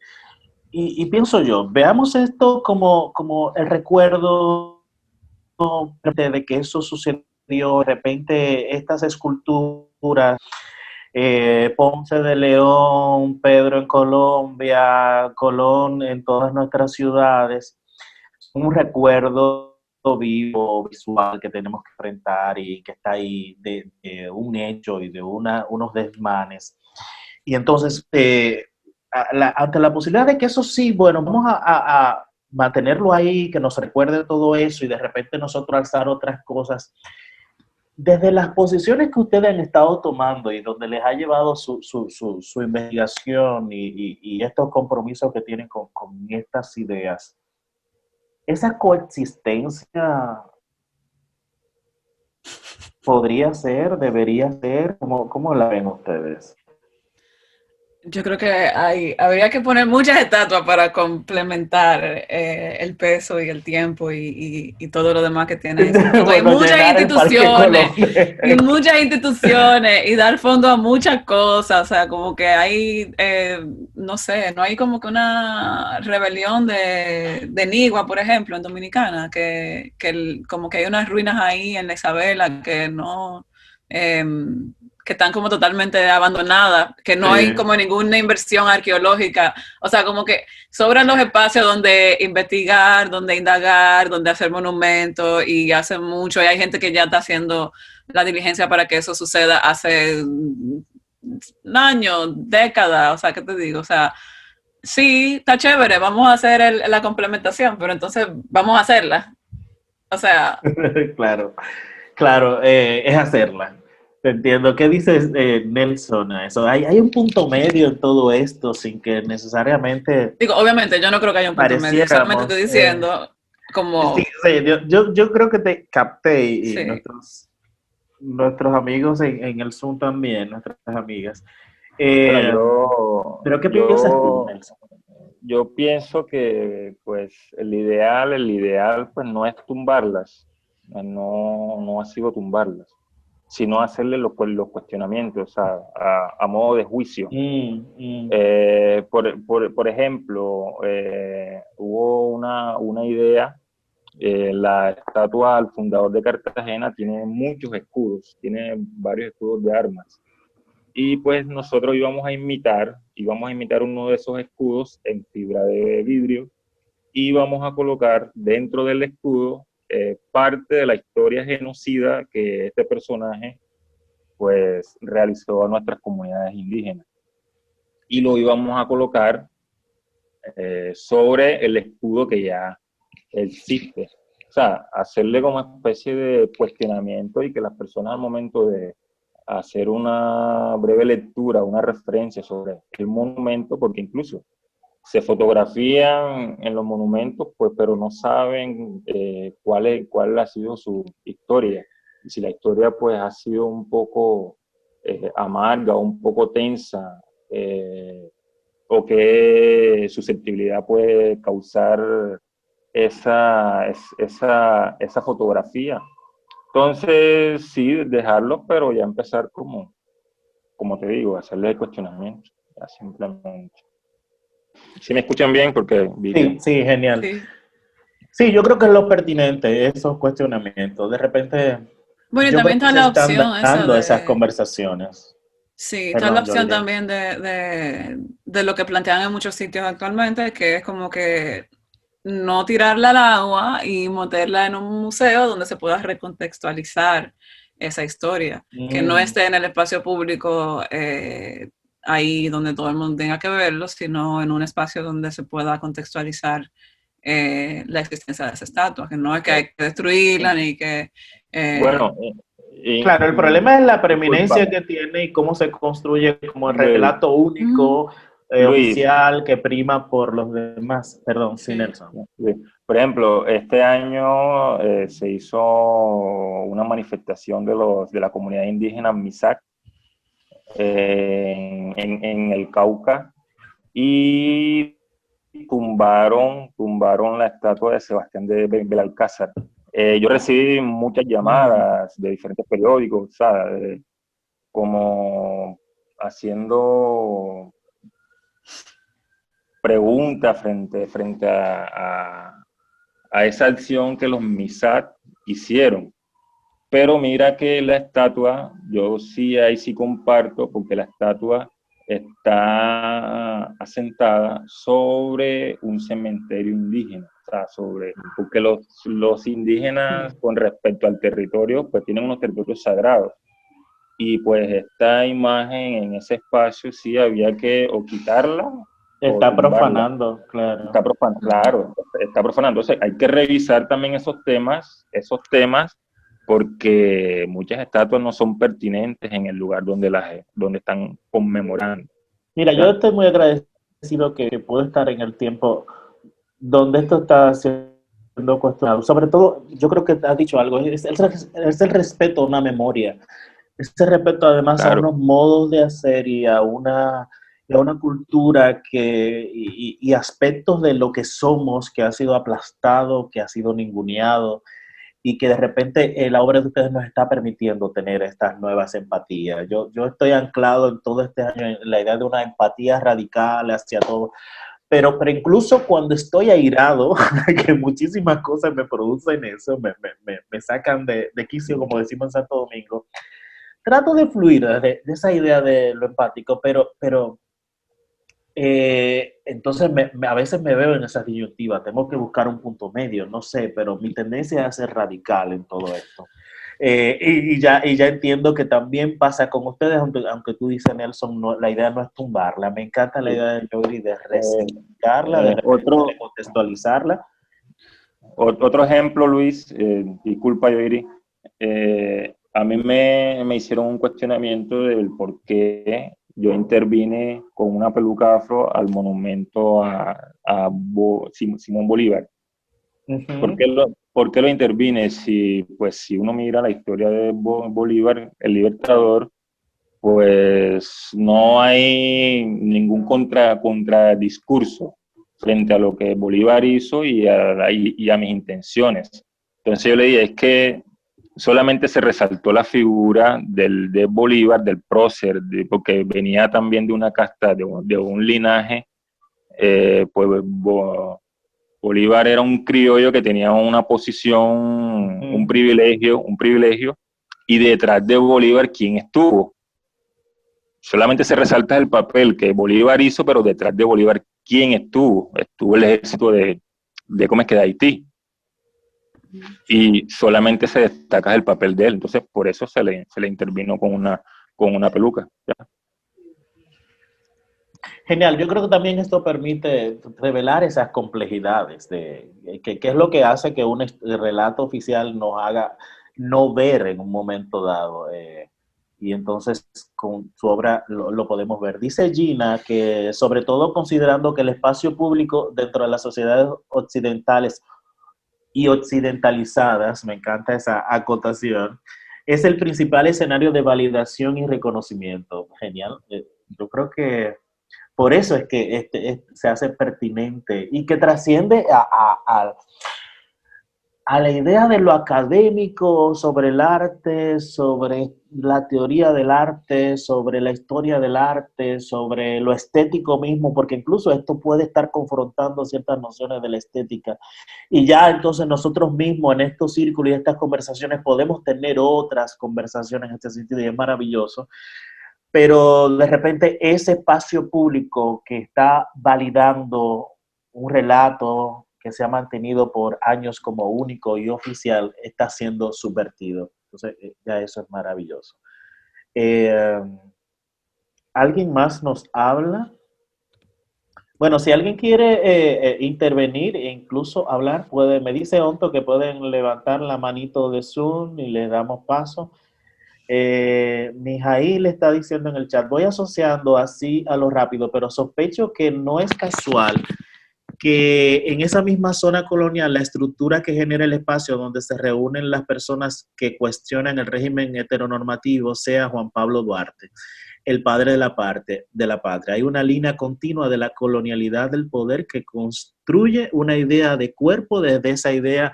y pienso yo, veamos esto como el recuerdo de que eso sucedió, de repente estas esculturas, Ponce de León, Pedro en Colombia, Colón en todas nuestras ciudades, un recuerdo vivo, visual que tenemos que enfrentar y que está ahí de un hecho y de unos desmanes. Y entonces, ante la posibilidad de que eso sí, bueno, vamos a mantenerlo ahí, que nos recuerde todo eso y de repente nosotros alzar otras cosas, desde las posiciones que ustedes han estado tomando y donde les ha llevado su investigación y estos compromisos que tienen con estas ideas, esa coexistencia podría ser, debería ser, ¿cómo la ven ustedes? Yo creo que habría que poner muchas estatuas para complementar el peso y el tiempo y todo lo demás que tiene esa estatua. Bueno, llenar el Parque Colón. Y muchas instituciones y dar fondo a muchas cosas. O sea, como que hay, no sé, no hay como que una rebelión de Nigua, por ejemplo, en Dominicana, como que hay unas ruinas ahí en la Isabela que no... que están como totalmente abandonadas, que no hay como ninguna inversión arqueológica, o sea, como que sobran los espacios donde investigar, donde indagar, donde hacer monumentos y hace mucho, y hay gente que ya está haciendo la diligencia para que eso suceda hace años, décadas, o sea, ¿qué te digo? O sea, sí, está chévere, vamos a hacer la complementación, pero entonces vamos a hacerla, o sea... Claro, claro, es hacerla. Te entiendo. ¿Qué dices, Nelson, a eso? ¿Hay un punto medio en todo esto sin que necesariamente Digo, obviamente, yo no creo que haya un punto medio, solamente estoy pareciéramos? diciendo Sí, como... sí, yo creo que te capté y Sí. nuestros amigos en el Zoom también, nuestras amigas. Bueno, Pero ¿qué piensas tú, Nelson? yo pienso que pues el ideal pues no es tumbarlas, no ha sido tumbarlas, sino hacerle los cuestionamientos, o sea, a modo de juicio. Por ejemplo, hubo una idea, la estatua al fundador de Cartagena tiene muchos escudos, tiene varios escudos de armas. Y pues nosotros íbamos a imitar uno de esos escudos en fibra de vidrio y íbamos a colocar dentro del escudo parte de la historia genocida que este personaje pues realizó a nuestras comunidades indígenas. y lo íbamos a colocar sobre el escudo que ya existe. O sea, hacerle como especie de cuestionamiento y que las personas al momento de hacer una breve lectura, una referencia sobre el monumento, porque incluso se fotografían en los monumentos, pues, pero no saben cuál ha sido su historia. Y si la historia pues ha sido un poco amarga, un poco tensa, o qué susceptibilidad puede causar esa fotografía. Entonces, sí, dejarlo, pero ya empezar como te digo, hacerle el cuestionamiento, ya simplemente. ¿Sí me escuchan bien? Porque vi Sí, que... sí, genial. Sí. Sí, yo creo que es lo pertinente, esos cuestionamientos. De repente, Bueno, y yo creo también que está se la están opción esa dando esas de, conversaciones. sí, está la Perdón, opción Joyce. también de lo que plantean en muchos sitios actualmente, que es como que no tirarla al agua y meterla en un museo donde se pueda recontextualizar esa historia, que no esté en el espacio público ahí donde todo el mundo tenga que verlo, sino en un espacio donde se pueda contextualizar la existencia de esa estatua, que no es que hay que destruirla ni que... Bueno, Claro, el problema es la disculpa, preeminencia que tiene y cómo se construye como el Luis, relato mm, único, Luis, oficial, que prima por los demás. Perdón, sí, sí. Nelson. Luis. Por ejemplo, este año se hizo una manifestación de la comunidad indígena Misak en el Cauca y tumbaron la estatua de Sebastián de Belalcázar. Yo recibí muchas llamadas de diferentes periódicos, ¿sabes? Como haciendo preguntas frente a esa acción que los MISAT hicieron. Pero mira que la estatua, yo sí ahí sí comparto, porque la estatua está asentada sobre un cementerio indígena, o sea, porque los indígenas con respecto al territorio, pues tienen unos territorios sagrados. Y pues esta imagen en ese espacio sí había que o quitarla o Está tumbarla. profanando, claro. Está profanando, claro, está profanando. Entonces hay que revisar también esos temas, porque muchas estatuas no son pertinentes en el lugar donde están conmemorando. Mira, yo ¿Ya? estoy muy agradecido que puedo estar en el tiempo donde esto está siendo cuestionado. Sobre todo, yo creo que has dicho algo, es el respeto a una memoria. Ese respeto además a Claro, unos modos de hacer y a una cultura y aspectos de lo que somos que ha sido aplastado, que ha sido ninguneado y que de repente la obra de ustedes nos está permitiendo tener estas nuevas empatías. Yo estoy anclado en todo este año en la idea de una empatía radical hacia todo, pero incluso cuando estoy airado, que muchísimas cosas me producen eso, me sacan de quicio, como decimos en Santo Domingo, trato de fluir de esa idea de lo empático, pero entonces a veces me veo en esa disyuntiva, tengo que buscar un punto medio, no sé, pero mi tendencia es a ser radical en todo esto. Y ya entiendo que también pasa con ustedes, aunque tú dices, Nelson, no, la idea no es tumbarla, me encanta la idea de Jory de resignificarla, de repente otro, recontextualizarla. otro ejemplo, Luis, disculpa, Yoiri, a mí me hicieron un cuestionamiento del por qué yo intervine con una peluca afro al monumento a Simón Bolívar. Uh-huh. ¿Por qué lo intervine? Si uno mira la historia de Bolívar, el libertador, pues no hay ningún contradiscurso frente a lo que Bolívar hizo y a mis intenciones. Entonces yo le dije, es que solamente se resaltó la figura de Bolívar, del prócer, porque venía también de una casta, de un linaje, pues Bolívar era un criollo que tenía una posición, un privilegio, y detrás de Bolívar, ¿quién estuvo? Solamente se resalta el papel que Bolívar hizo, pero detrás de Bolívar, ¿quién estuvo? Estuvo el ejército ¿cómo es que? De Haití. Y solamente se destaca el papel de él. Entonces, por eso se le intervino con una peluca. ¿Ya? Genial, yo creo que también esto permite revelar esas complejidades de que es lo que hace que un relato oficial nos haga no ver en un momento dado. Y entonces con su obra lo podemos ver. Dice Gina que sobre todo considerando que el espacio público dentro de las sociedades occidentales y occidentalizadas, me encanta esa acotación, es el principal escenario de validación y reconocimiento. Genial. Yo creo que por eso es que se hace pertinente y que trasciende a la idea de lo académico sobre el arte, sobre la teoría del arte, sobre la historia del arte, sobre lo estético mismo, porque incluso esto puede estar confrontando ciertas nociones de la estética. Y ya entonces nosotros mismos en estos círculos y estas conversaciones podemos tener otras conversaciones en este sentido y es maravilloso, pero de repente ese espacio público que está validando un relato que se ha mantenido por años como único y oficial está siendo subvertido. Entonces, ya eso es maravilloso. Eh, ¿Alguien más nos habla? Bueno, si alguien quiere intervenir e incluso hablar, me dice Onto que pueden levantar la manito de Zoom y le damos paso. Mijail le está diciendo en el chat, voy asociando así a lo rápido, pero sospecho que no es casual que en esa misma zona colonial la estructura que genera el espacio donde se reúnen las personas que cuestionan el régimen heteronormativo sea Juan Pablo Duarte, el padre de la patria. Hay una línea continua de la colonialidad del poder que construye una idea de cuerpo desde esa idea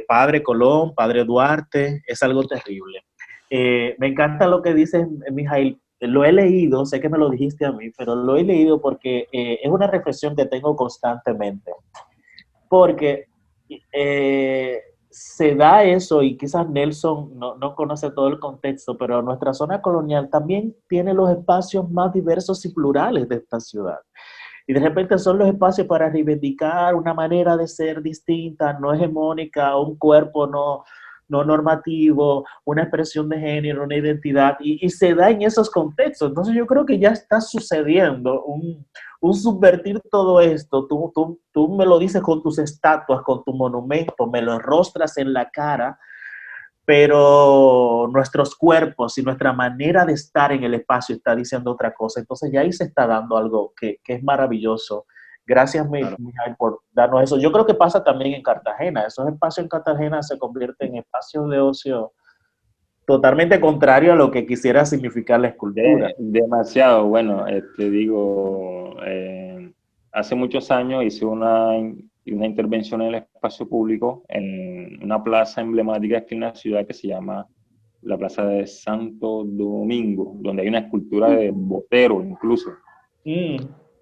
padre Colón, padre Duarte, es algo terrible. Me encanta lo que dice Mijail. Lo he leído, sé que me lo dijiste a mí, pero lo he leído porque es una reflexión que tengo constantemente. Porque se da eso, y quizás Nelson no conoce todo el contexto, pero nuestra zona colonial también tiene los espacios más diversos y plurales de esta ciudad. Y de repente son los espacios para reivindicar una manera de ser distinta, no hegemónica, un cuerpo no normativo, una expresión de género, una identidad, y se da en esos contextos. Entonces yo creo que ya está sucediendo un subvertir todo esto. Tú me lo dices con tus estatuas, con tu monumento, me lo rostras en la cara, pero nuestros cuerpos y nuestra manera de estar en el espacio está diciendo otra cosa. Entonces ya ahí se está dando algo que es maravilloso. Gracias, claro, Mijail, por darnos eso. Yo creo que pasa también en Cartagena. Esos espacios en Cartagena se convierten en espacios de ocio totalmente contrario a lo que quisiera significar la escultura. Demasiado. Bueno, te digo, hace muchos años hice una intervención en el espacio público en una plaza emblemática aquí en la ciudad que se llama la Plaza de Santo Domingo, donde hay una escultura de Botero incluso.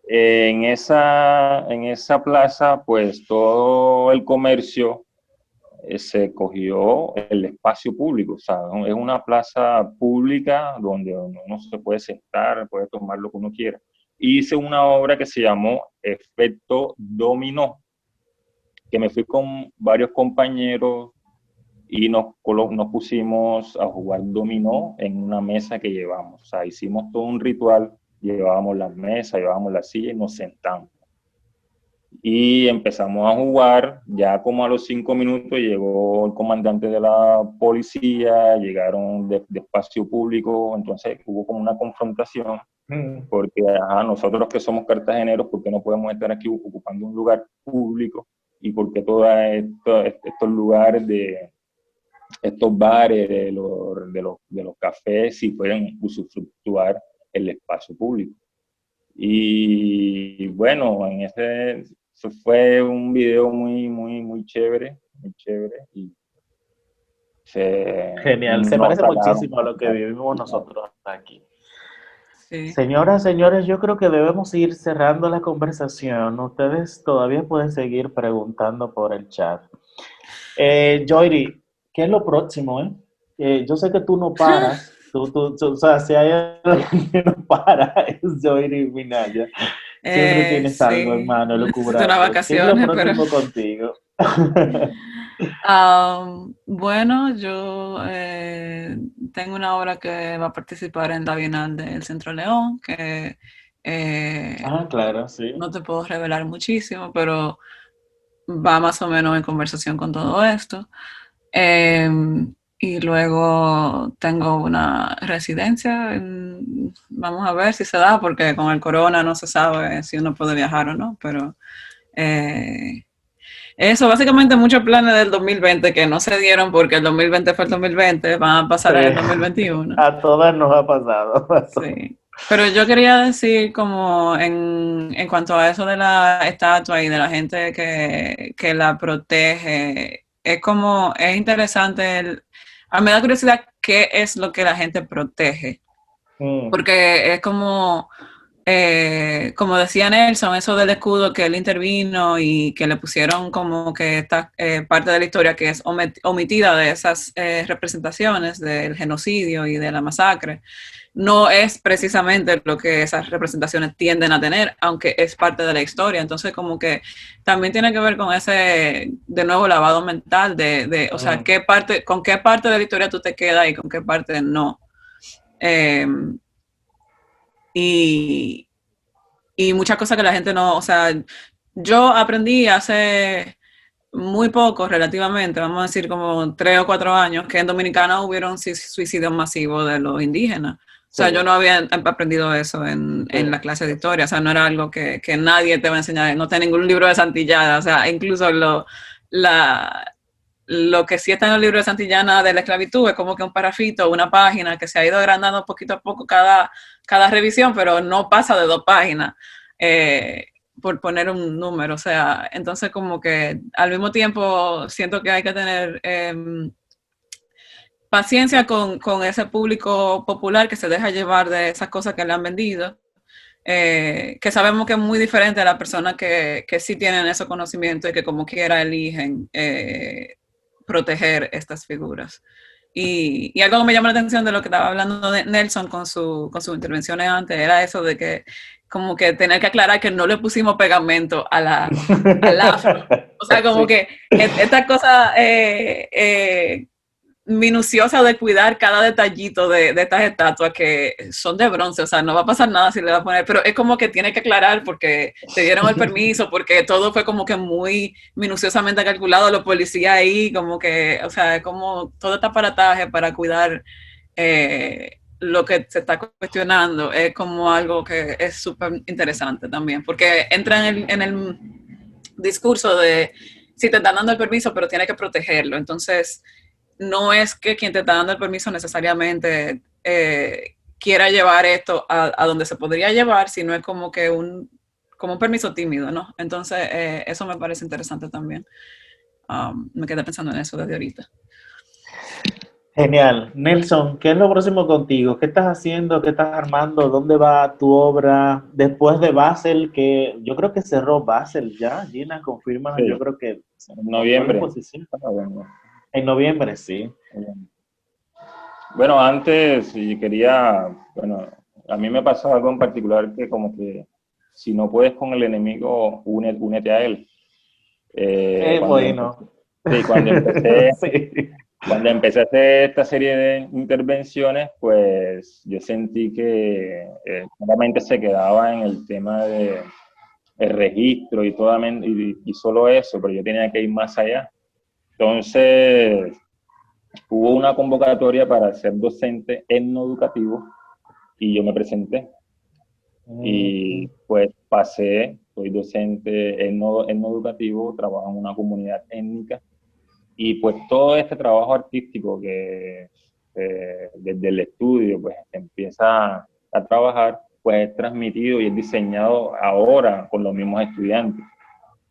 En esa plaza, pues todo el comercio se cogió el espacio público, o sea, es una plaza pública donde uno se puede sentar, puede tomar lo que uno quiera. Hice una obra que se llamó Efecto Dominó, que me fui con varios compañeros y nos pusimos a jugar dominó en una mesa que llevamos. O sea, hicimos todo un ritual, llevábamos las mesas, llevábamos la silla y nos sentamos. Y empezamos a jugar, ya como a los 5 minutos llegó el comandante de la policía, llegaron de espacio público, entonces hubo como una confrontación, porque nosotros que somos cartageneros, ¿por qué no podemos estar aquí ocupando un lugar público? Y por qué todos estos lugares estos bares, de los cafés, si pueden usufructuar el espacio público. Y bueno, fue un video muy chévere, muy chévere. Y genial, se parece muchísimo a lo que vivimos nosotros aquí. Sí. Señoras, señores, yo creo que debemos ir cerrando la conversación. Ustedes todavía pueden seguir preguntando por el chat. Joyri, ¿qué es lo próximo? Yo sé que tú no paras. O sea, si hay alguien que no para, es Joyri Minaya. Siempre tienes algo, hermano, locura. Una vacación, ¿Qué es lo próximo contigo? Bueno, yo tengo una obra que va a participar en la Bienal del Centro León, que Claro, sí. No te puedo revelar muchísimo, pero va más o menos en conversación con todo esto. Y luego tengo una residencia. Vamos a ver si se da, porque con el corona no se sabe si uno puede viajar o no, pero eso, básicamente muchos planes del 2020 que no se dieron porque el 2020 fue el 2020, van a pasar en el 2021. A todas nos ha pasado. Sí. Pero yo quería decir como en cuanto a eso de la estatua y de la gente que la protege, es interesante, a mí me da curiosidad qué es lo que la gente protege, porque es como decía Nelson, eso del escudo que él intervino y que le pusieron como que esta parte de la historia que es omitida de esas representaciones del genocidio y de la masacre, no es precisamente lo que esas representaciones tienden a tener, aunque es parte de la historia. Entonces, como que también tiene que ver con ese, de nuevo, lavado mental o sea, con qué parte de la historia tú te quedas y con qué parte no. Y muchas cosas que la gente no, o sea, yo aprendí hace muy poco, relativamente, vamos a decir como 3 o 4 años, que en Dominicana hubieron suicidios masivos de los indígenas. O sea, yo no había aprendido eso en la clase de historia, o sea, no era algo que nadie te va a enseñar, no está en ningún libro de Santillana, o sea, incluso lo que sí está en el libro de Santillana de la esclavitud es como que un parrafito, una página que se ha ido agrandando poquito a poco cada revisión, pero no pasa de 2 páginas, por poner un número. O sea, entonces como que al mismo tiempo siento que hay que tener paciencia con ese público popular que se deja llevar de esas cosas que le han vendido. Que sabemos que es muy diferente a las personas que sí tienen ese conocimiento y que como quiera eligen proteger estas figuras. Y algo que me llama la atención de lo que estaba hablando de Nelson con sus intervenciones antes, era eso de que como que tener que aclarar que no le pusimos pegamento al afro. O sea, como que esta cosa minuciosa de cuidar cada detallito de estas estatuas que son de bronce, o sea, no va a pasar nada si le va a poner, pero es como que tiene que aclarar porque te dieron el permiso, porque todo fue como que muy minuciosamente calculado, los policías ahí, como que, o sea, como todo este aparataje para cuidar lo que se está cuestionando, es como algo que es súper interesante también, porque entra en el discurso de si te están dando el permiso, pero tienes que protegerlo, entonces no es que quien te está dando el permiso necesariamente quiera llevar esto a donde se podría llevar, sino es como que un permiso tímido, ¿no? Entonces, eso me parece interesante también. Me quedé pensando en eso desde ahorita. Genial. Nelson, ¿qué es lo próximo contigo? ¿Qué estás haciendo? ¿Qué estás armando? ¿Dónde va tu obra? Después de Basel, que yo creo que cerró Basel ya. Gina, confirma. Sí. Yo creo que en noviembre. En noviembre, sí. Bueno, antes bueno, a mí me pasó algo en particular que como que si no puedes con el enemigo, únete a él. Bueno. Cuando empecé a hacer esta serie de intervenciones, pues yo sentí que solamente se quedaba en el tema de el registro y solo eso, pero yo tenía que ir más allá. Entonces, hubo una convocatoria para ser docente etnoeducativo y yo me presenté. Y pues soy docente etnoeducativo, trabajo en una comunidad étnica. Y pues todo este trabajo artístico que desde el estudio pues empieza a trabajar, pues es transmitido y es diseñado ahora con los mismos estudiantes,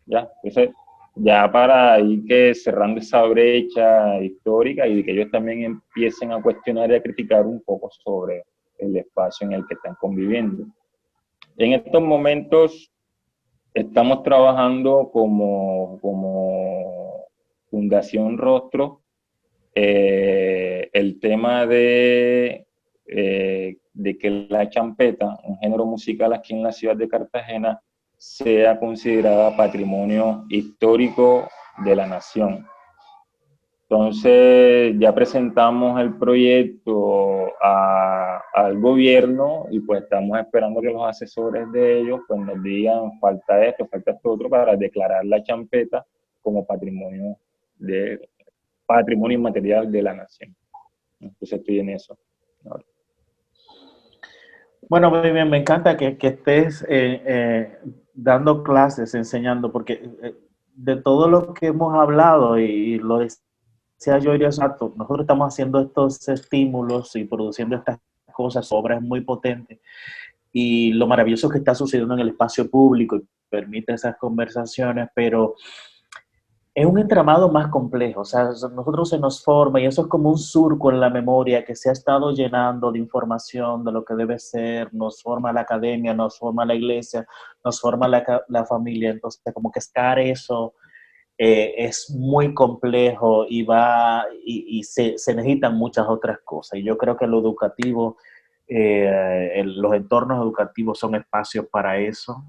¿ya? Entonces, ya para ir cerrando esa brecha histórica y que ellos también empiecen a cuestionar y a criticar un poco sobre el espacio en el que están conviviendo. En estos momentos estamos trabajando como Fundación Rostro, el tema de que la champeta, un género musical aquí en la ciudad de Cartagena, sea considerada patrimonio histórico de la nación. Entonces ya presentamos el proyecto al gobierno y pues estamos esperando que los asesores de ellos pues nos digan falta esto otro para declarar la champeta como patrimonio inmaterial de la nación. Entonces estoy en eso ahora. Bueno, muy bien, me encanta que estés dando clases, enseñando, porque de todo lo que hemos hablado, y lo decía yo hace rato, nosotros estamos haciendo estos estímulos y produciendo estas cosas, obras muy potentes, y lo maravilloso que está sucediendo en el espacio público y permite esas conversaciones, pero es un entramado más complejo. O sea, nosotros se nos forma y eso es como un surco en la memoria que se ha estado llenando de información de lo que debe ser, nos forma la academia, nos forma la iglesia, nos forma la familia. Entonces, como que estar eso es muy complejo y se necesitan muchas otras cosas. Y yo creo que lo educativo, los entornos educativos son espacios para eso.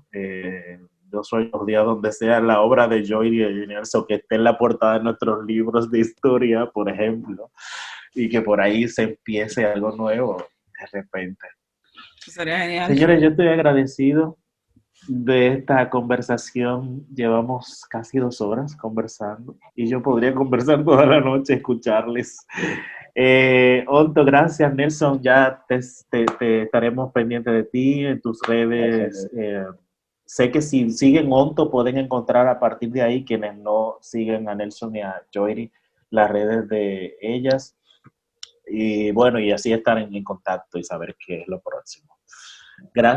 Yo soy los días donde sea la obra de Joyri y Nelson que esté en la portada de nuestros libros de historia, por ejemplo, y que por ahí se empiece algo nuevo de repente. Eso sería genial. Señores, yo estoy agradecido de esta conversación. Llevamos casi 2 horas conversando y yo podría conversar toda la noche, escucharles. Onto, gracias. Nelson, ya te estaremos pendientes de ti en tus redes. Sé que si siguen Onto pueden encontrar a partir de ahí, quienes no siguen a Nelson y a Joyri, las redes de ellas. Y bueno, y así estar en contacto y saber qué es lo próximo. Gracias.